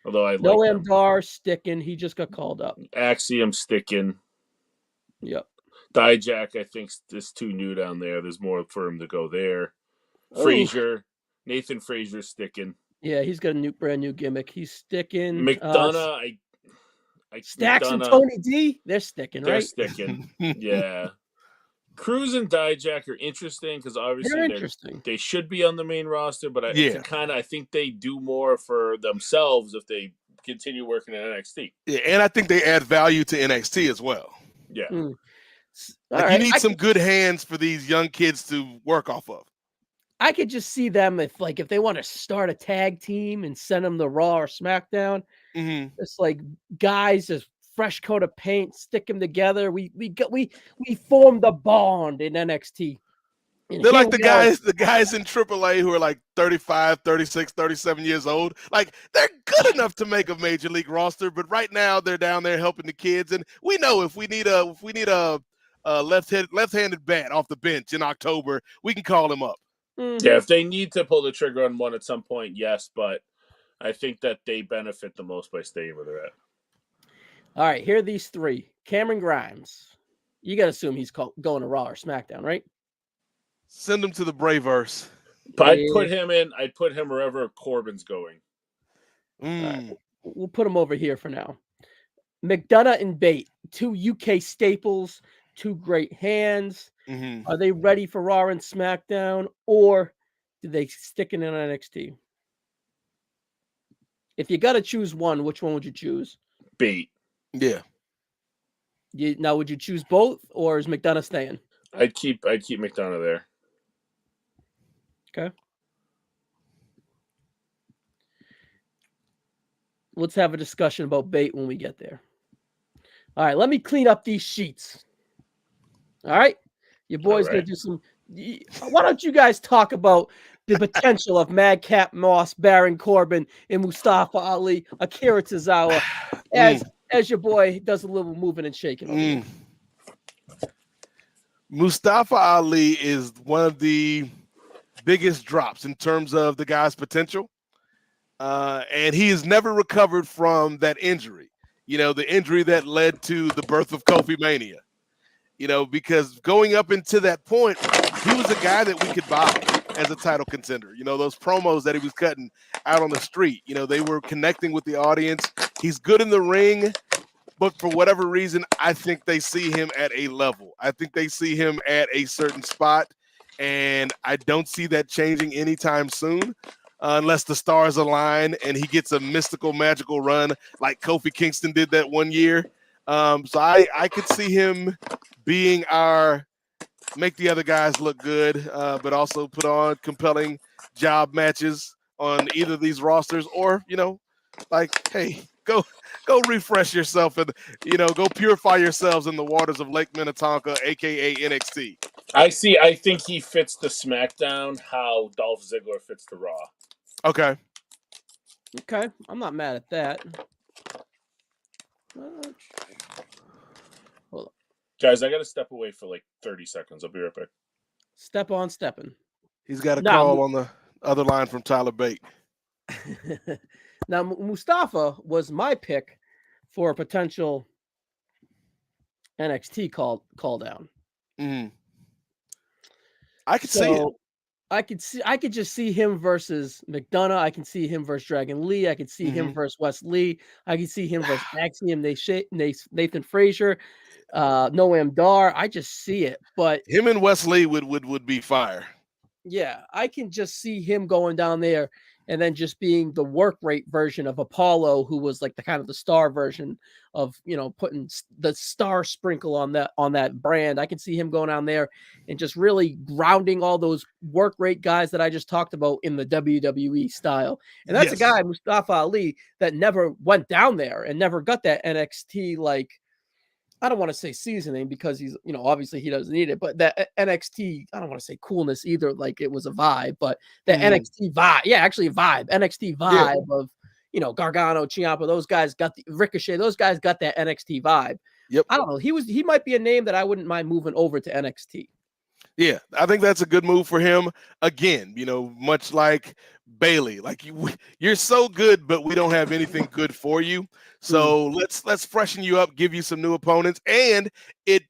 Although I like Noam Dar sticking. He just got called up. Axiom sticking. Yep. Dijak, I think, is too new down there. There's more for him to go there. Frazier. Nathan Frazier sticking. Yeah, he's got a brand new gimmick. He's sticking. McDonough, Stacks and Tony D, they're sticking, right? They're sticking. Yeah. Cruz and Dijak are interesting because obviously they should be on the main roster, but I think they do more for themselves if they continue working in NXT. Yeah, and I think they add value to NXT as well. Yeah. You need some good hands for these young kids to work off of. I could just see them if they want to start a tag team and send them to Raw or SmackDown. It's like guys, just fresh coat of paint, stick them together. We formed a bond in NXT. And they're like the guys in AAA who are like 35, 36, 37 years old. Like they're good enough to make a major league roster, but right now they're down there helping the kids. And we know if we need a left-handed bat off the bench in October, we can call him up. Yeah, if they need to pull the trigger on one at some point, yes, but I think that they benefit the most by staying where they're at. All right, here are these three. Cameron Grimes. You got to assume he's going to Raw or SmackDown, right? Send him to the Braveverse. I'd put him wherever Corbin's going. Right, we'll put him over here for now. McDonough and Bate, two UK staples, two great hands. Are they ready for Raw and SmackDown, or do they stick in NXT? If you got to choose one, which one would you choose? Bate. Yeah. Now, would you choose both, or is McDonough staying? I'd keep McDonough there. Okay. Let's have a discussion about Bate when we get there. All right, let me clean up these sheets. All right? Your boy's going to do some... Why don't you guys talk about the potential of Madcap Moss, Baron Corbin, and Mustafa Ali, Akira Tozawa as as your boy does a little moving and shaking. Over here. Mustafa Ali is one of the biggest drops in terms of the guy's potential. And he has never recovered from that injury. The injury that led to the birth of Kofi Mania. Because going up into that point, he was a guy that we could buy as a title contender. Those promos that he was cutting out on the street, they were connecting with the audience. He's good in the ring, but for whatever reason, I think they see him at a level. I think they see him at a certain spot, and I don't see that changing anytime soon unless the stars align and he gets a mystical, magical run like Kofi Kingston did that one year. So I could see him being our make the other guys look good, but also put on compelling job matches on either of these rosters, or hey, go refresh yourself and go purify yourselves in the waters of Lake Minnetonka, aka NXT. I think he fits the SmackDown how Dolph Ziggler fits the Raw. Okay, I'm not mad at that. Hold on. Guys, I got to step away for like 30 seconds. I'll be right back. Stepping. He's got a call on the other line from Tyler Bate. Now, Mustafa was my pick for a potential NXT call down. I could see it. I could just see him versus McDonough. I can see him versus Dragon Lee. I could see him versus Wes Lee. I can see him versus Axiom, Nathan Frazier, Noam Dar. I just see it. But him and Wes Lee would be fire. Yeah, I can just see him going down there and then just being the work rate version of Apollo, who was like the kind of the star version of, putting the star sprinkle on that brand. I can see him going down there and just really grounding all those work rate guys that I just talked about in the WWE style. And that's a guy, Mustafa Ali, that never went down there and never got that NXT, like, I don't want to say seasoning because he's, obviously he doesn't need it, but that NXT, I don't want to say coolness either, like it was a vibe, but the NXT vibe, actually a vibe, NXT vibe of, Gargano, Ciampa, those guys got the Ricochet, those guys got that NXT vibe. Yep. I don't know. He might be a name that I wouldn't mind moving over to NXT. Yeah, I think that's a good move for him. Again, much like Bailey, like you're so good, but we don't have anything good for you. So let's freshen you up, give you some new opponents, and it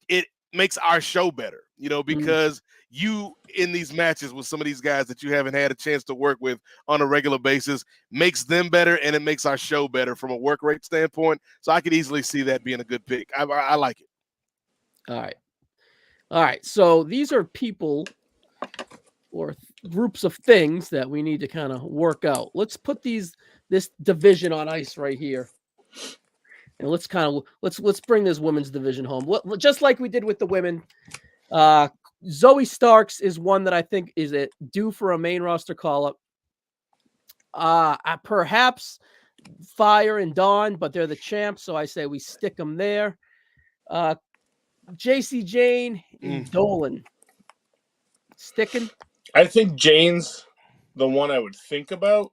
makes our show better, because you in these matches with some of these guys that you haven't had a chance to work with on a regular basis makes them better, and it makes our show better from a work rate standpoint. So I could easily see that being a good pick. I like it. All right. So these are people or groups of things that we need to kind of work out. Let's put this division on ice right here. And let's bring this women's division home. Just like we did with the women. Zoe Starks is one that I think is due for a main roster call up. Perhaps Fire and Dawn, but they're the champs, so I say we stick them there. JC Jane and Dolan. Sticking? I think Jane's the one I would think about.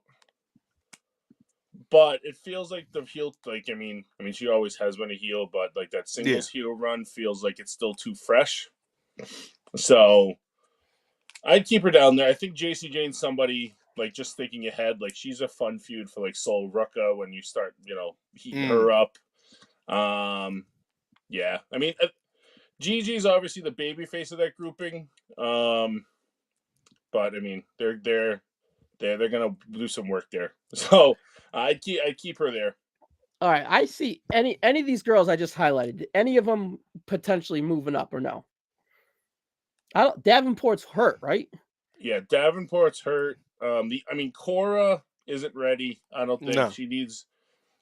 But it feels like the heel, I mean, she always has been a heel, but like that singles heel run feels like it's still too fresh. So I'd keep her down there. I think JC Jane's somebody, like, just thinking ahead, like she's a fun feud for like Sol Ruka when you start, heating her up. Yeah, I mean, Gigi's obviously the baby face of that grouping. But I mean, they're gonna do some work there. So I'd keep her there. All right. I see any of these girls I just highlighted. Any of them potentially moving up or no? Davenport's hurt, right? Yeah, Davenport's hurt. Cora isn't ready. I don't think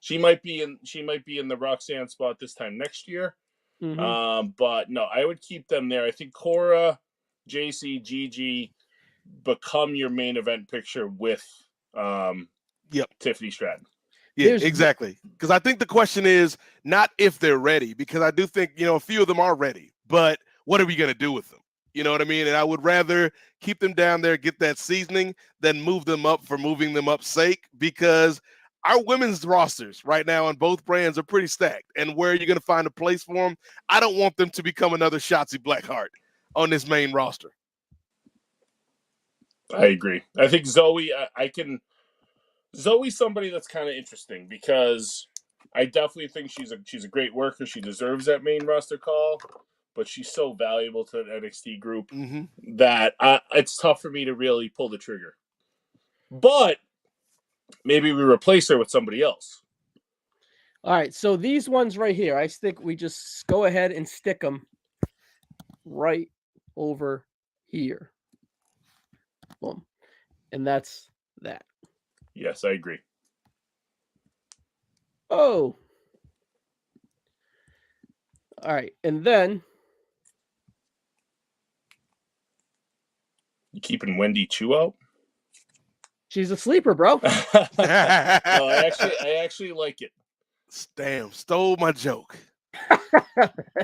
she might be in the Roxanne spot this time next year. But no, I would keep them there. I think Cora, JC, Gigi become your main event picture with Tiffany Stratton. Yeah, exactly. Because I think the question is not if they're ready, because I do think, a few of them are ready, but what are we going to do with them? You know what I mean? And I would rather keep them down there, get that seasoning, than move them up for moving them up's sake, because our women's rosters right now on both brands are pretty stacked. And where you're going to find a place for them, I don't want them to become another Shotzi Blackheart on this main roster. I agree. I think Zoe, Zoe's somebody that's kind of interesting because I definitely think she's a great worker. She deserves that main roster call, but she's so valuable to the NXT group that it's tough for me to really pull the trigger. But maybe we replace her with somebody else. All right, so these ones right here, I think we just go ahead and stick them right over here. Boom. And that's that. Yes, I agree. Oh. All right, and then You keeping Wendy Chu out? she's a sleeper, bro. No, I actually like it. Damn, stole my joke.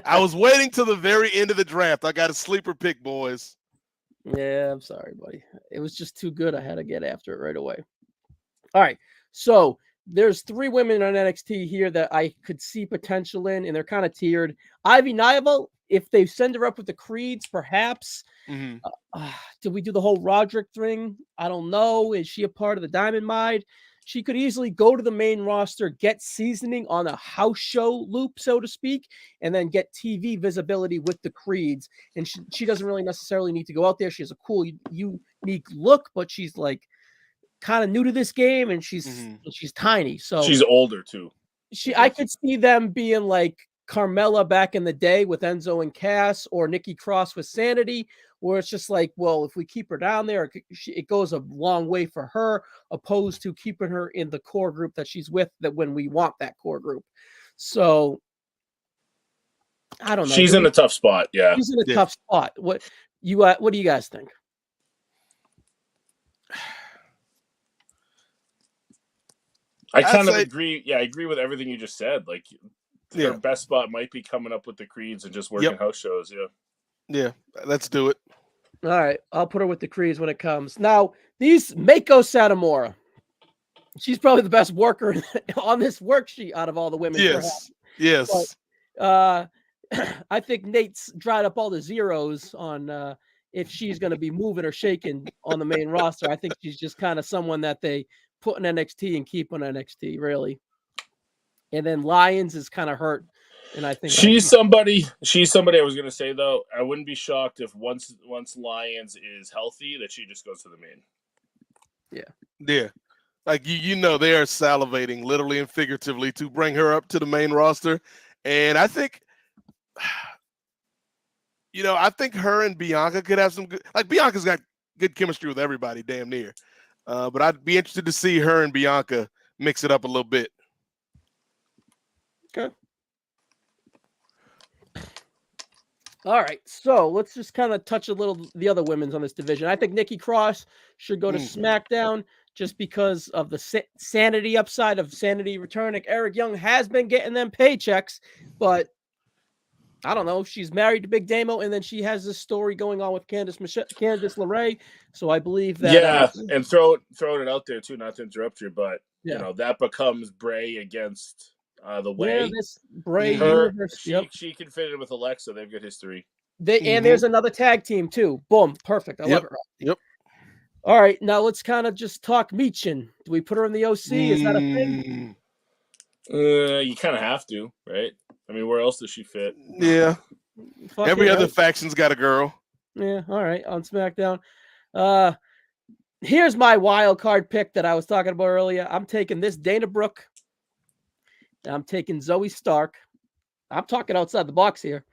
I was waiting till the very end of the draft. I got a sleeper pick, boys. Yeah, I'm sorry, buddy. It was just too good. I had to get after it right away. All right. So there's 3 women on NXT here that I could see potential in, and they're kind of tiered. Ivy Naiva, if they send her up with the Creeds, perhaps. Did we do the whole Roderick thing? I don't know. Is she a part of the Diamond Mine? She could easily go to the main roster, get seasoning on a house show loop, so to speak, and then get TV visibility with the Creeds. And she doesn't really necessarily need to go out there. She has a cool, unique look, but she's like kind of new to this game, and she's tiny. So she's older too. I could see them being like Carmella back in the day with Enzo and Cass, or Nikki Cross with Sanity, where it's just like, well, if we keep her down there, it goes a long way for her, opposed to keeping her in the core group that she's with, that when we want that core group. So I don't know. She's in a tough spot. Yeah. She's in a tough spot. What do you guys think? I kind of agree. Yeah, I agree with everything you just said. Like, her best spot might be coming up with the Creeds and just working house shows. Yeah, let's do it. All right, I'll put her with the Creeds when it comes. Now, these Mako Satomura, she's probably the best worker on this worksheet out of all the women. Yes. But, I think Nate's dried up all the zeros on if she's going to be moving or shaking on the main roster. I think she's just kind of someone that they put in NXT and keep on NXT, really. And then Lyons is kind of hurt. And I think she's somebody I was going to say, though, I wouldn't be shocked if once Lyons is healthy that she just goes to the main. Yeah. Like, you know, they are salivating literally and figuratively to bring her up to the main roster. And I think, I think her and Bianca could have some good, like, Bianca's got good chemistry with everybody damn near. But I'd be interested to see her and Bianca mix it up a little bit. Okay. All right, so let's just kind of touch a little the other women's on this division. I think Nikki Cross should go to SmackDown just because of the sanity upside of Sanity returning. Eric Young has been getting them paychecks, but I don't know. She's married to Big Damo, and then she has this story going on with Candice LeRae. So I believe that. And throwing it out there too, not to interrupt you, but that becomes Bray against the Way. This Bray she can fit in with Alexa. They've got history. And there's another tag team too. Boom, perfect. I love it. Yep. All right, now let's kind of just talk Michin. Do we put her in the OC? Is that a thing? You kind of have to, right? I mean, where else does she fit? Yeah. Every other faction's got a girl. Yeah, all right, on SmackDown. Here's my wild card pick that I was talking about earlier. I'm taking this Dana Brooke. I'm taking Zoe Stark. I'm talking outside the box here.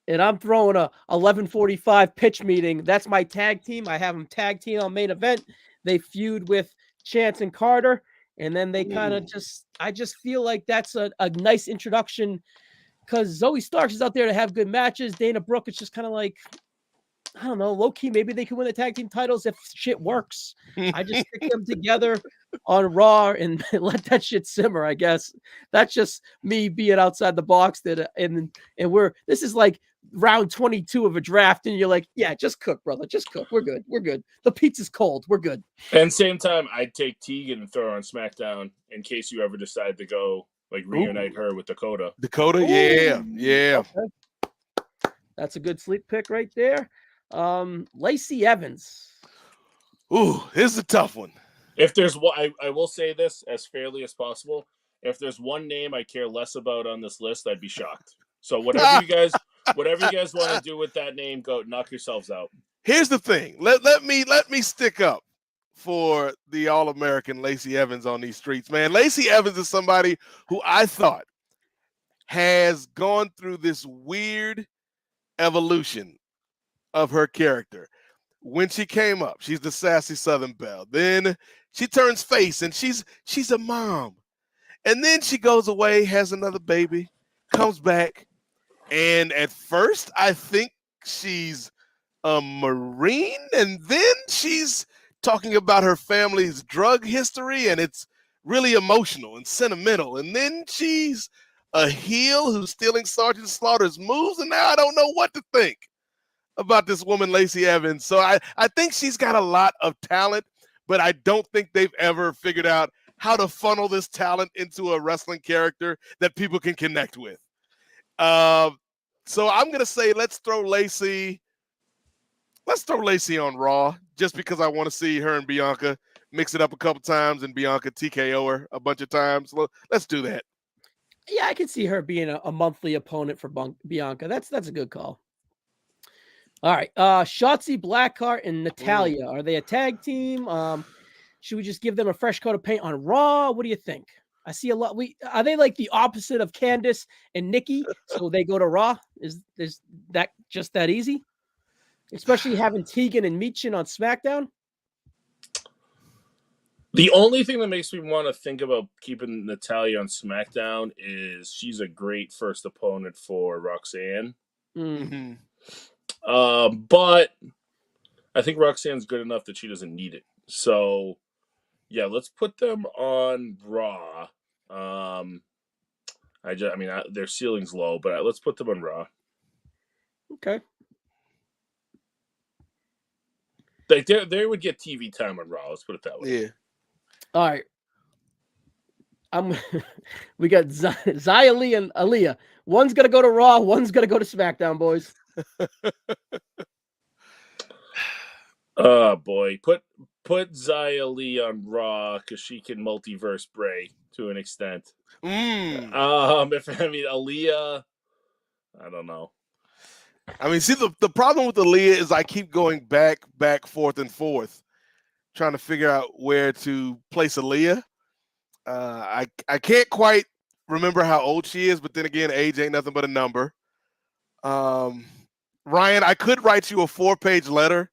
And I'm throwing a 11:45 pitch meeting. That's my tag team. I have them tag team on main event. They feud with Chance and Carter. And then they kind of I just feel like that's a nice introduction because Zoe Stark is out there to have good matches. Dana Brooke is just kind of like, I don't know, low key. Maybe they can win the tag team titles if shit works. I just stick them together on Raw and let that shit simmer. I guess that's just me being outside the box. This is like round 22 of a draft, and you're like, yeah, just cook, brother. Just cook. We're good. We're good. The pizza's cold. We're good. And same time, I'd take Tegan and throw her on SmackDown in case you ever decide to go like reunite her with Dakota. Dakota, yeah. Okay. That's a good sleep pick right there. Lacey Evans. Ooh, this is a tough one. If there's one, I will say this as fairly as possible. If there's one name I care less about on this list, I'd be shocked. So whatever you guys want to do with that name, go knock yourselves out. Here's the thing. Let me stick up for the All-American Lacey Evans on these streets, man. Lacey Evans is somebody who I thought has gone through this weird evolution of her character. When she came up, she's the sassy Southern belle. Then she turns face and she's a mom. And then she goes away, has another baby, comes back. And at first, I think she's a Marine. And then she's talking about her family's drug history. And it's really emotional and sentimental. And then she's a heel who's stealing Sergeant Slaughter's moves. And now I don't know what to think about this woman, Lacey Evans. So I think she's got a lot of talent, but I don't think they've ever figured out how to funnel this talent into a wrestling character that people can connect with. So I'm going to say let's throw Lacey on Raw just because I want to see her and Bianca mix it up a couple times and Bianca TKO her a bunch of times. Let's do that. Yeah, I can see her being a monthly opponent for Bianca. That's a good call. All right. Shotzi Blackheart and Natalya. Are they a tag team? Should we just give them a fresh coat of paint on Raw? What do you think? I see a lot. Are they like the opposite of Candice and Nikki? So they go to Raw? Is that just that easy? Especially having Tegan and Michin on SmackDown? The only thing that makes me want to think about keeping Natalya on SmackDown is she's a great first opponent for Roxanne. Mm-hmm. But I think Roxanne's good enough that she doesn't need it. So, yeah, let's put them on Raw. Their ceiling's low, but let's put them on Raw. Okay. Like they would get TV time on Raw. Let's put it that way. Yeah. All right. We got Xia Li and Aaliyah. One's gonna go to Raw. One's gonna go to SmackDown, boys. Oh boy, put Xia Li on Raw because she can multiverse Bray to an extent. Aaliyah, I don't know. I mean, see, the problem with Aaliyah is I keep going back, forth, and forth, trying to figure out where to place Aaliyah. I can't quite remember how old she is, but then again, age ain't nothing but a number. Ryan, I could write you a 4-page letter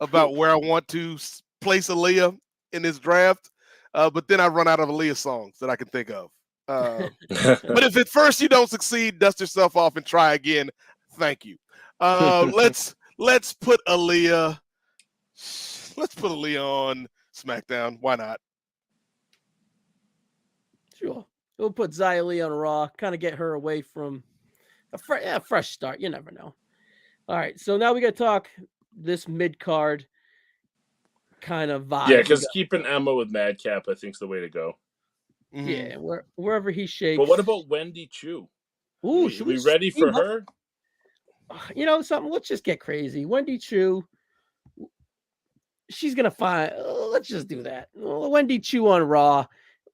about where I want to place Aaliyah in this draft, but then I run out of Aaliyah songs that I can think of. But if at first you don't succeed, dust yourself off and try again. Thank you. Let's put Aaliyah. Let's put Aaliyah on SmackDown. Why not? Sure. We'll put Xia Li on Raw. Kind of get her away from a fresh start. You never know. All right. So now we got to talk this mid-card kind of vibe. Yeah, because keeping Emma with Madcap, I think, is the way to go. Mm-hmm. Yeah, wherever he shakes. But what about Wendy Chu? Ooh, should we ready for her? You know something? Let's just get crazy. Wendy Chu. She's gonna find. Let's just do that. Wendy Chu on Raw.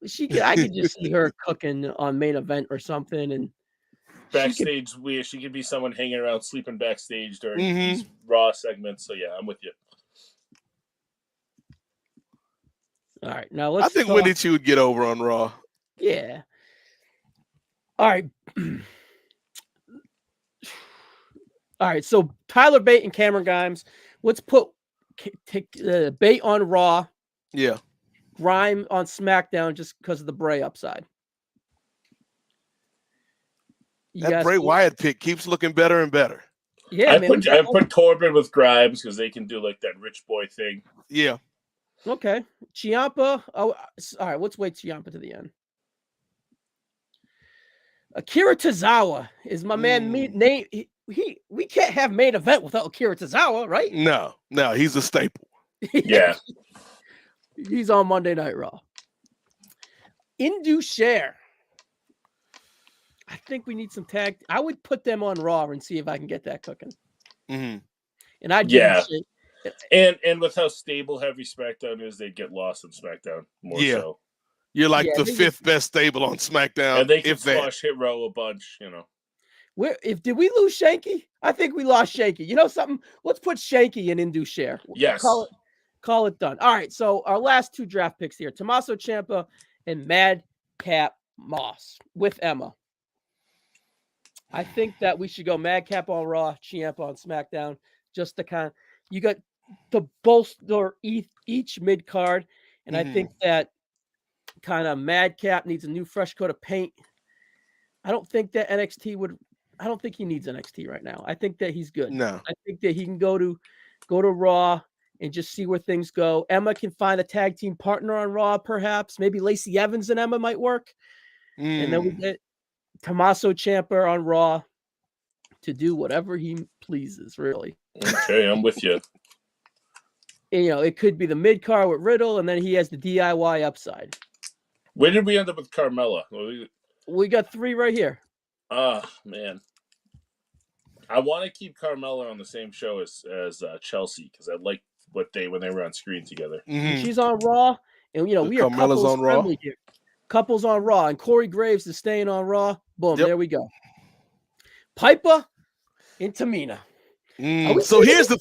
I could just see her cooking on Main Event or something, and backstage. She could be someone hanging around, sleeping backstage during these Raw segments. So yeah, I'm with you. All right, now let's. I think Wendy Chu would get over on Raw. Yeah. All right. All right. So Tyler Bate and Cameron Grimes. Let's put Bate on Raw. Yeah. Grime on SmackDown just because of the Bray upside. That Bray Wyatt pick keeps looking better and better. Yeah, I put Corbin with Grimes because they can do like that rich boy thing. Yeah. Okay. Ciampa. Oh, all right. Let's wait Ciampa to the end. Akira Tozawa is my man. we can't have main event without Akira Tozawa, right? No, he's a staple. Yeah. He's on Monday Night Raw. Indu Share. I think we need some tag. I would put them on Raw and see if I can get that cooking. Mm-hmm. And I'd give them shit. And with how stable Heavy SmackDown is, they get lost in SmackDown more so. You're like the fifth best stable on SmackDown. And they can squash Hit Row a bunch, you know. Did we lose Shanky? I think we lost Shanky. You know something? Let's put Shanky in Indu Share. Yes. Call it done. All right. So our last two draft picks here: Tommaso Ciampa and Madcap Moss with Emma. I think that we should go Madcap on Raw, Ciampa on SmackDown, just to you got to bolster each mid card, and I think that kind of Madcap needs a new fresh coat of paint. I don't think that NXT would. I don't think he needs NXT right now. I think that he's good. No, I think that he can go to Raw and just see where things go. Emma can find a tag team partner on Raw, perhaps. Maybe Lacey Evans and Emma might work. And then we get Tommaso Ciampa on Raw to do whatever he pleases, really. Okay, I'm with you. And, it could be the mid card with Riddle, and then he has the DIY upside. Where did we end up with Carmella? We got three right here. Man. I want to keep Carmella on the same show as Chelsea because I like when they were on screen together. Mm-hmm. She's on Raw, and we are couples on Raw here. Couples on Raw, and Corey Graves is staying on Raw. Boom, there we go. Piper and Tamina. So here's the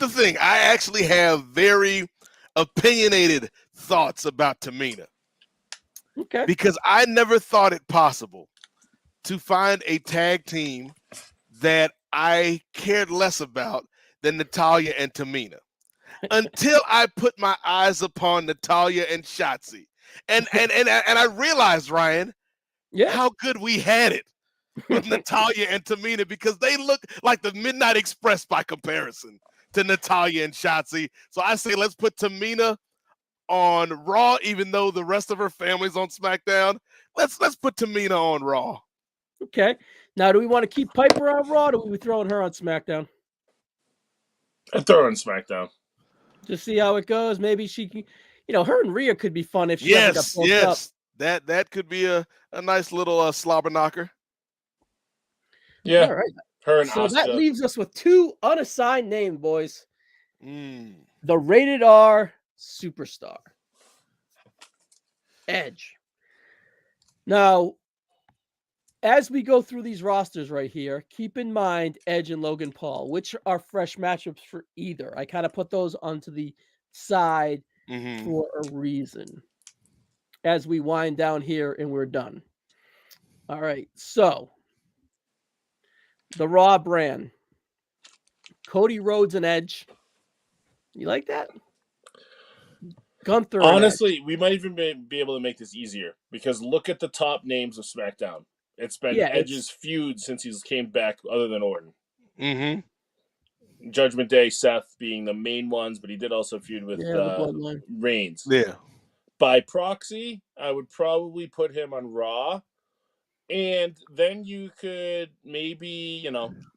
thing. I actually have very opinionated thoughts about Tamina. Okay. Because I never thought it possible to find a tag team that I cared less about than Natalya and Tamina until I put my eyes upon Natalya and Shotzi. And I realized, Ryan, how good we had it with Natalya and Tamina because they look like the Midnight Express by comparison to Natalya and Shotzi. So I say let's put Tamina on Raw, even though the rest of her family's on SmackDown. Let's put Tamina on Raw. Okay. Now, do we want to keep Piper on Raw, or do we throwing her on SmackDown? I'd throw her on SmackDown. Just see how it goes. Maybe she can, her and Rhea could be fun if she ever got pulled up. That could be a nice little slobber knocker. Yeah. All right. Her and so Asuka. That leaves us with two unassigned names, boys. The Rated R Superstar. Edge. Now, as we go through these rosters right here, keep in mind Edge and Logan Paul, which are fresh matchups for either. I kind of put those onto the side for a reason as we wind down here and we're done. All right. So the Raw brand, Cody Rhodes and Edge. You like that? Gunther. Honestly, we might even be able to make this easier because look at the top names of SmackDown. It's been Edge's feud since he came back, other than Orton. Judgment Day, Seth being the main ones, but he did also feud with Reigns. Yeah. By proxy, I would probably put him on Raw. And then you could maybe,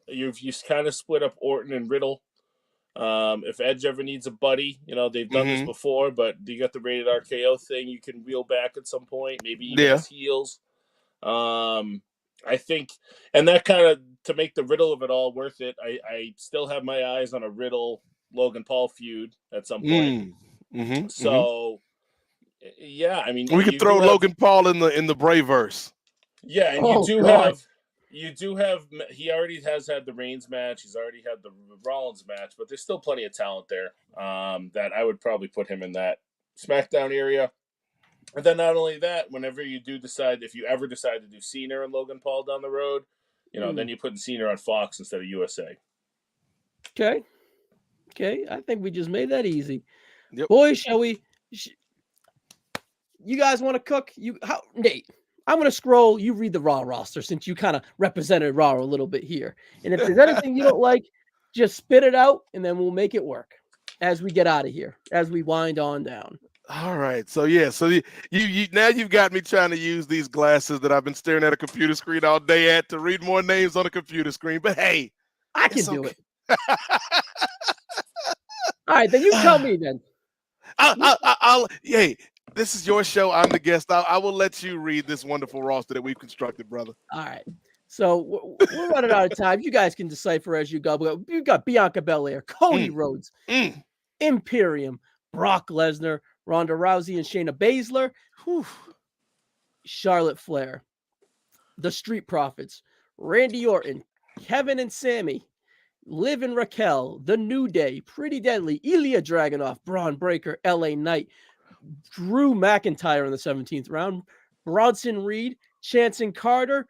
you kind of split up Orton and Riddle. If Edge ever needs a buddy, they've done this before, but you got the Rated RKO thing you can reel back at some point, maybe even as heels. I think, and that kind of, to make the Riddle of it all worth it, I still have my eyes on a Riddle Logan Paul feud at some point. So, yeah, I mean, we could throw Logan Paul in the Braveverse. Yeah, and you do have. He already has had the Reigns match. He's already had the Rollins match, but there's still plenty of talent there. That I would probably put him in that SmackDown area. And then not only that, whenever you do decide, if you ever decide to do Cena and Logan Paul down the road, then you put Cena on Fox instead of USA. Okay. I think we just made that easy. Yep. Boys, shall we? You guys want to cook? Nate? I'm going to scroll. You read the Raw roster since you kind of represented Raw a little bit here. And if there's anything you don't like, just spit it out, and then we'll make it work as we get out of here, as we wind on down. All right. So yeah. So you now you've got me trying to use these glasses that I've been staring at a computer screen all day at to read more names on a computer screen. But hey, I can it's do okay. it. All right, then you tell me then. Hey, this is your show. I'm the guest. I will let you read this wonderful roster that we've constructed, brother. All right. So we're running out of time. You guys can decipher as you go. You've got Bianca Belair, Cody Rhodes, Imperium, Brock Lesnar, Ronda Rousey and Shayna Baszler, Charlotte Flair, the Street Profits, Randy Orton, Kevin and Sammy, Liv and Raquel, The New Day, Pretty Deadly, Ilya Dragunov, Braun Breaker, LA Knight, Drew McIntyre in the 17th round, Bronson Reed, Chance and Carter,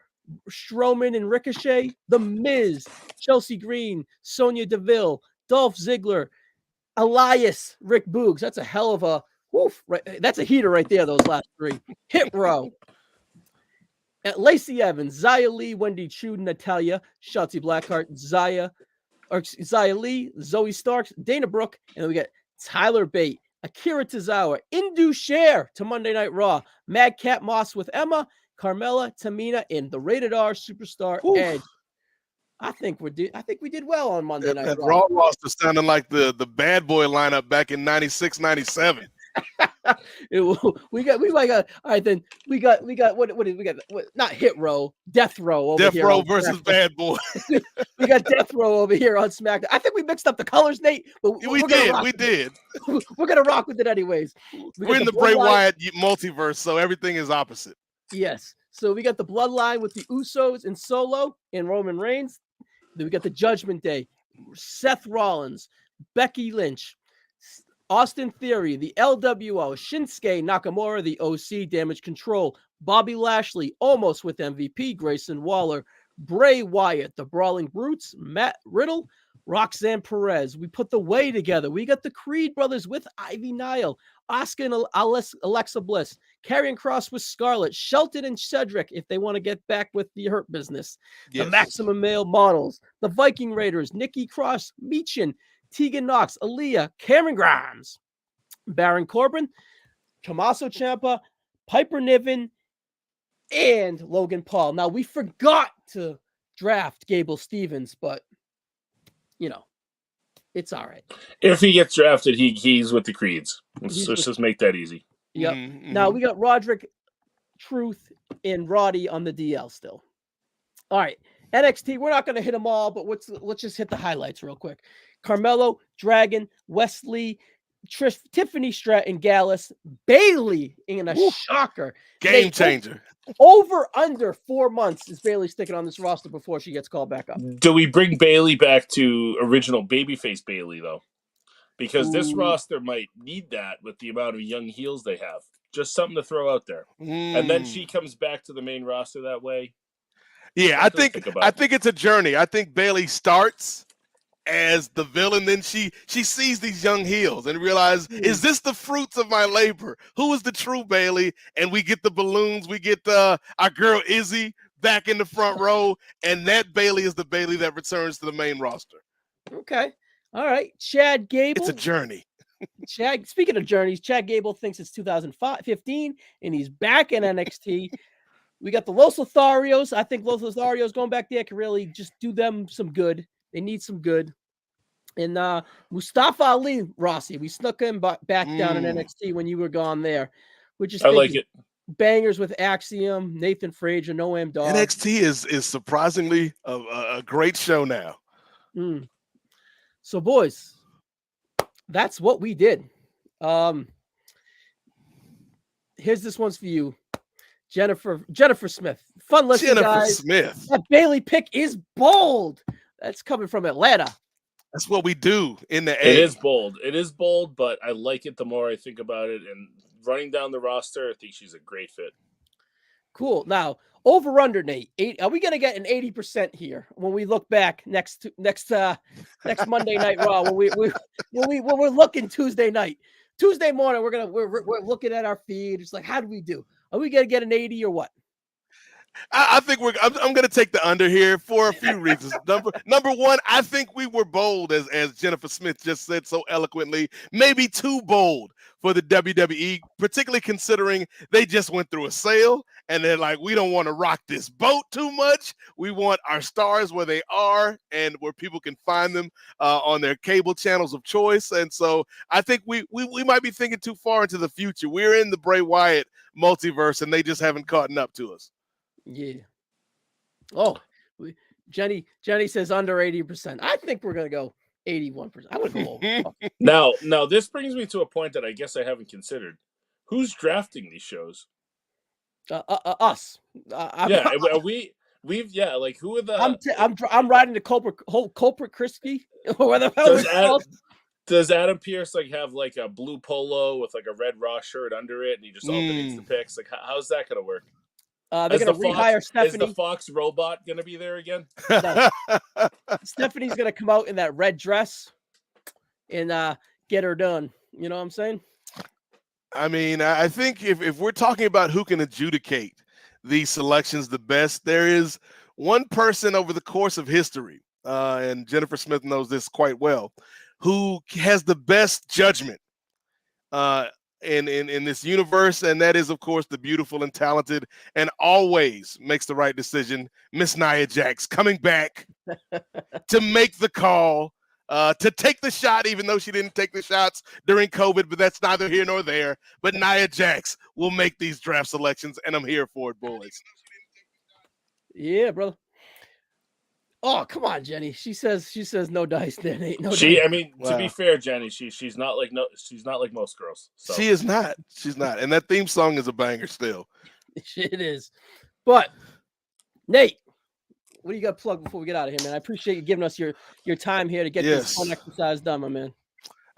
Strowman and Ricochet, The Miz, Chelsea Green, Sonya Deville, Dolph Ziggler, Elias, Rick Boogs. That's a hell of a right? That's a heater right there. Those last three. Hit Row. Lacey Evans, Xia Li, Wendy Chu, Natalia, Shotzi Blackheart, Xia Li, Zoe Starks, Dana Brooke, and then we get Tyler Bate, Akira Tozawa, Indu Sher to Monday Night Raw, Madcap Moss with Emma, Carmella, Tamina, and the Rated R Superstar Edge. I think we did well on Monday Night Raw. Raw roster sounding like the bad boy lineup back in 96, 97. We might got all right. Then we got what did we got? Not Hit Row, Death Row over Death here. Row versus Bad Boy. We got Death Row over here on SmackDown. I think we mixed up the colors, Nate. But we did. We're gonna rock with it anyways. We're in the Bray Wyatt multiverse, so everything is opposite. Yes. So we got the Bloodline with the Usos and Solo and Roman Reigns. Then we got the Judgment Day, Seth Rollins, Becky Lynch, Austin Theory, the LWO, Shinsuke Nakamura, the OC, Damage Control, Bobby Lashley, almost with MVP, Grayson Waller, Bray Wyatt, the Brawling Brutes, Matt Riddle, Roxanne Perez. We put the Way together. We got the Creed brothers with Ivy Nile, Asuka and Alexa Bliss, Karrion Kross with Scarlett, Shelton and Cedric if they want to get back with the Hurt Business, the Maximum Male Models, the Viking Raiders, Nikki Cross, Meechin, Tegan Knox, Aaliyah, Cameron Grimes, Baron Corbin, Tommaso Ciampa, Piper Niven, and Logan Paul. Now, we forgot to draft Gable Stevens, but, you know, it's all right. If he gets drafted, he's with the Creeds. Let's just make that easy. Yep. Mm-hmm. Now, we got Roderick, Truth, and Roddy on the DL still. All right. NXT, we're not going to hit them all, but let's just hit the highlights real quick. Carmelo, Dragon, Wesley, Trish, Tiffany Stratton, Gallus, Bailey in a shocker. Game changer. Over under 4 months is Bailey sticking on this roster before she gets called back up. Do we bring Bailey back to original babyface Bailey, though? Because this roster might need that with the amount of young heels they have. Just something to throw out there. And then she comes back to the main roster that way. Yeah, I think it's a journey. I think Bailey starts as the villain, then she sees these young heels and realizes, is this the fruits of my labor? Who is the true Bailey? And we get the balloons, we get our girl Izzy back in the front row, and that Bailey is the Bailey that returns to the main roster. Okay. All right. Chad Gable. It's a journey. Speaking of journeys, Chad Gable thinks it's 2015 and he's back in NXT. We got the Los Lotharios. I think Los Lotharios going back there can really just do them some good. They need some good. And Mustafa Ali, Rossi, we snuck him back down in NXT when you were gone there. I like it. Bangers with Axiom, Nathan Frazier, Noam Dog. NXT is surprisingly a great show now. So, boys, that's what we did. Here's this one's for you. Jennifer Smith. Fun listening, guys. Smith. That Bailey pick is bold. That's coming from Atlanta. That's what we do in the A. It is bold, but I like it the more I think about it. And running down the roster, I think she's a great fit. Cool. Now, over under, Nate. Are we going to get an 80% here when we look back next Monday Night Raw when we're looking Tuesday night? Tuesday morning, we're looking at our feed. It's like, how do we do? Are we going to get an 80 or what? I think I'm going to take the under here for a few reasons. Number one, I think we were bold, as Jennifer Smith just said so eloquently, maybe too bold for the WWE, particularly considering they just went through a sale and they're like, we don't want to rock this boat too much. We want our stars where they are and where people can find them on their cable channels of choice. And so I think we might be thinking too far into the future. We're in the Bray Wyatt multiverse and they just haven't caught up to us. Yeah. Oh, Jenny says under 80%. I think we're going to go 81%. I'm going to go over. Now, this brings me to a point that I guess I haven't considered. Who's drafting these shows? Us. Yeah, like who are the? I'm riding the culprit Christie. Or the hell does Adam Pearce like have like a blue polo with like a red Raw shirt under it, and he just alternates the picks? Like, how's that gonna work? They're going to rehire Stephanie. Is the Fox robot going to be there again? No. Stephanie's going to come out in that red dress and get her done. You know what I'm saying? I mean, I think if we're talking about who can adjudicate these selections the best, there is one person over the course of history, and Jennifer Smith knows this quite well, who has the best judgment in this universe, and that is, of course, the beautiful and talented and always makes the right decision, Miss Nia Jax, coming back to make the call, to take the shot, even though she didn't take the shots during COVID, but that's neither here nor there. But Nia Jax will make these draft selections, and I'm here for it, boys. Yeah, brother. Oh, come on, Jenny. She says no dice. There ain't no dice. I mean, wow. To be fair, Jenny, she's not like most girls. So. She is not. She's not. And that theme song is a banger still. It is. But Nate, what do you got to plug before we get out of here, man? I appreciate you giving us your time here to get this fun exercise done, my man.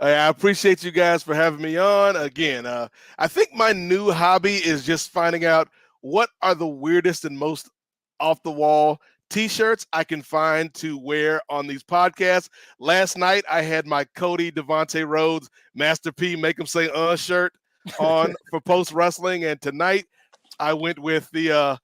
I appreciate you guys for having me on. Again, I think my new hobby is just finding out what are the weirdest and most off-the-wall T-shirts I can find to wear on these podcasts. Last night, I had my Cody Devontae Rhodes Master P Make Him Say shirt on for Post Wrestling. And tonight, I went with the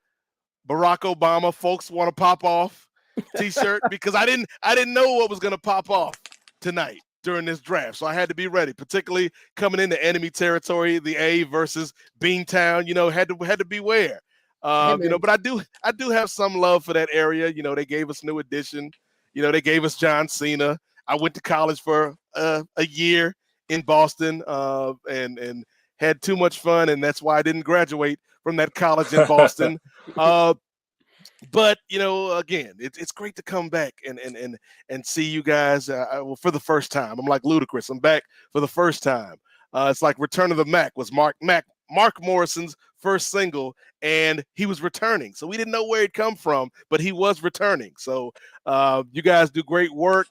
Barack Obama Folks Want to Pop Off T-shirt because I didn't know what was going to pop off tonight during this draft. So I had to be ready, particularly coming into enemy territory, the A versus Beantown, had to beware. But I do have some love for that area. They gave us New Edition. They gave us John Cena. I went to college for a year in Boston and had too much fun, and that's why I didn't graduate from that college in Boston. But again, it's great to come back and see you guys. For the first time, I'm like Ludacris. I'm back for the first time. It's like Return of the Mac was Mark Morrison's first single, and he was returning. So we didn't know where he'd come from, but he was returning. So you guys do great work.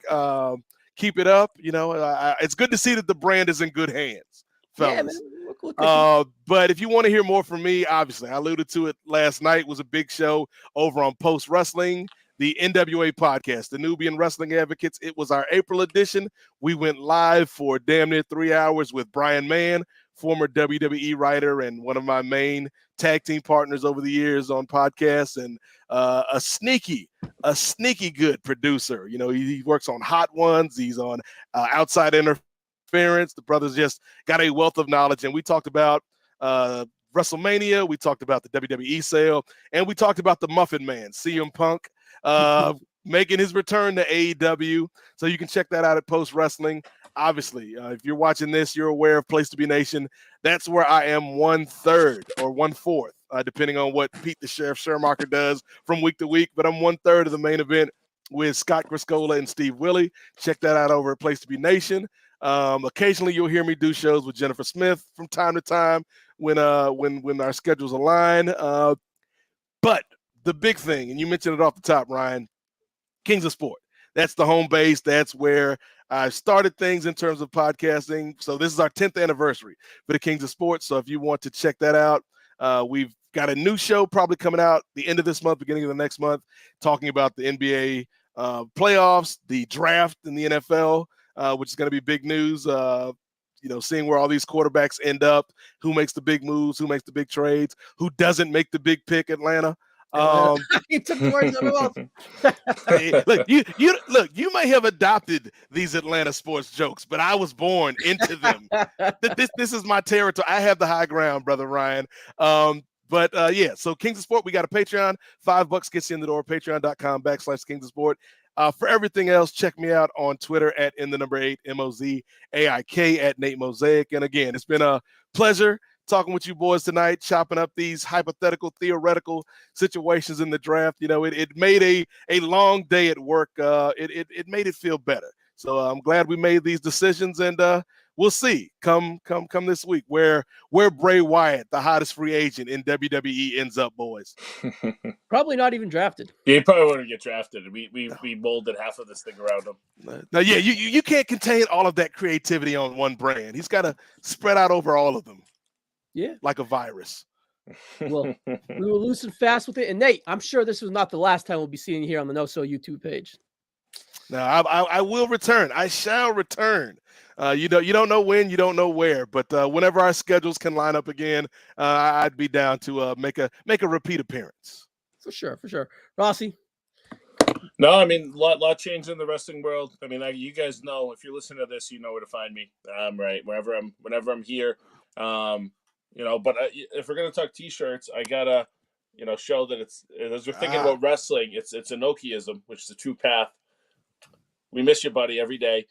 Keep it up. It's good to see that the brand is in good hands, fellas. Yeah, man. But if you want to hear more from me, obviously, I alluded to it last night, was a big show over on Post Wrestling, the NWA podcast, the Nubian Wrestling Advocates. It was our April edition. We went live for damn near 3 hours with Brian Mann, former WWE writer and one of my main tag team partners over the years on podcasts, and a sneaky good producer. He works on Hot Ones. He's on Outside Interference. The brother's just got a wealth of knowledge. And we talked about WrestleMania. We talked about the WWE sale. And we talked about the Muffin Man, CM Punk, making his return to AEW. So you can check that out at Post Wrestling. Obviously, if you're watching this, you're aware of Place to Be Nation. That's where I am 1/3 or 1/4, depending on what Pete the Sheriff Shermacher does from week to week. But I'm 1/3 of the main event with Scott Griscola and Steve Willie. Check that out over at Place to Be Nation. Occasionally, you'll hear me do shows with Jennifer Smith from time to time when our schedules align. But the big thing, and you mentioned it off the top, Ryan, Kings of Sport. That's the home base. That's where I started things in terms of podcasting. So this is our 10th anniversary for the Kings of Sports. So if you want to check that out, we've got a new show probably coming out the end of this month, beginning of the next month, talking about the NBA playoffs, the draft in the NFL, which is going to be big news. Seeing where all these quarterbacks end up, who makes the big moves, who makes the big trades, who doesn't make the big pick, Atlanta. You took the words out of my mouth. You may have adopted these Atlanta sports jokes, but I was born into them. This is my territory. I have the high ground, brother Ryan. So Kings of Sport, we got a Patreon. $5 gets you in the door. Patreon.com/Kings of Sport. For everything else, check me out on Twitter at @8 MOZAIK at Nate Mosaic. And again, it's been a pleasure talking with you boys tonight, chopping up these hypothetical, theoretical situations in the draft. You know, it made a long day at work. It made it feel better. So I'm glad we made these decisions, and we'll see come this week where Bray Wyatt, the hottest free agent in WWE, ends up, boys. Probably not even drafted. Yeah, he probably wouldn't get drafted. We molded half of this thing around him. Now, yeah, you can't contain all of that creativity on one brand. He's got to spread out over all of them. Yeah, like a virus. Well, we were loose and fast with it. And Nate, I'm sure this was not the last time we'll be seeing you here on the No So YouTube page. No, I will return. I shall return. You don't know when, you don't know where, but whenever our schedules can line up again, I'd be down to make a repeat appearance. For sure. Rossi. No, I mean, lot changed in the wrestling world. I mean, you guys know, if you're listening to this, you know where to find me. Right, whenever I'm here. But if we're gonna talk t-shirts, I gotta, show that it's, as we're thinking about wrestling, it's Enochiism, which is a true path. We miss you, buddy, every day.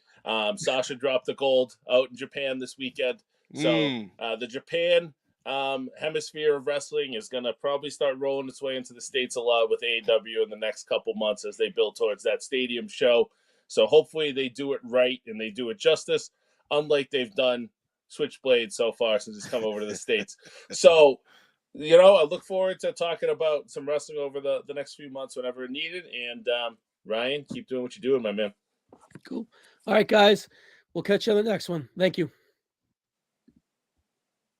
Sasha dropped the gold out in Japan this weekend. So the Japan hemisphere of wrestling is going to probably start rolling its way into the States a lot with AEW in the next couple months as they build towards that stadium show. So hopefully they do it right and they do it justice, unlike they've done Switchblade so far since it's come over to the States. So, I look forward to talking about some wrestling over the next few months whenever needed. And Ryan, keep doing what you're doing, my man. Cool. All right, guys. We'll catch you on the next one. Thank you.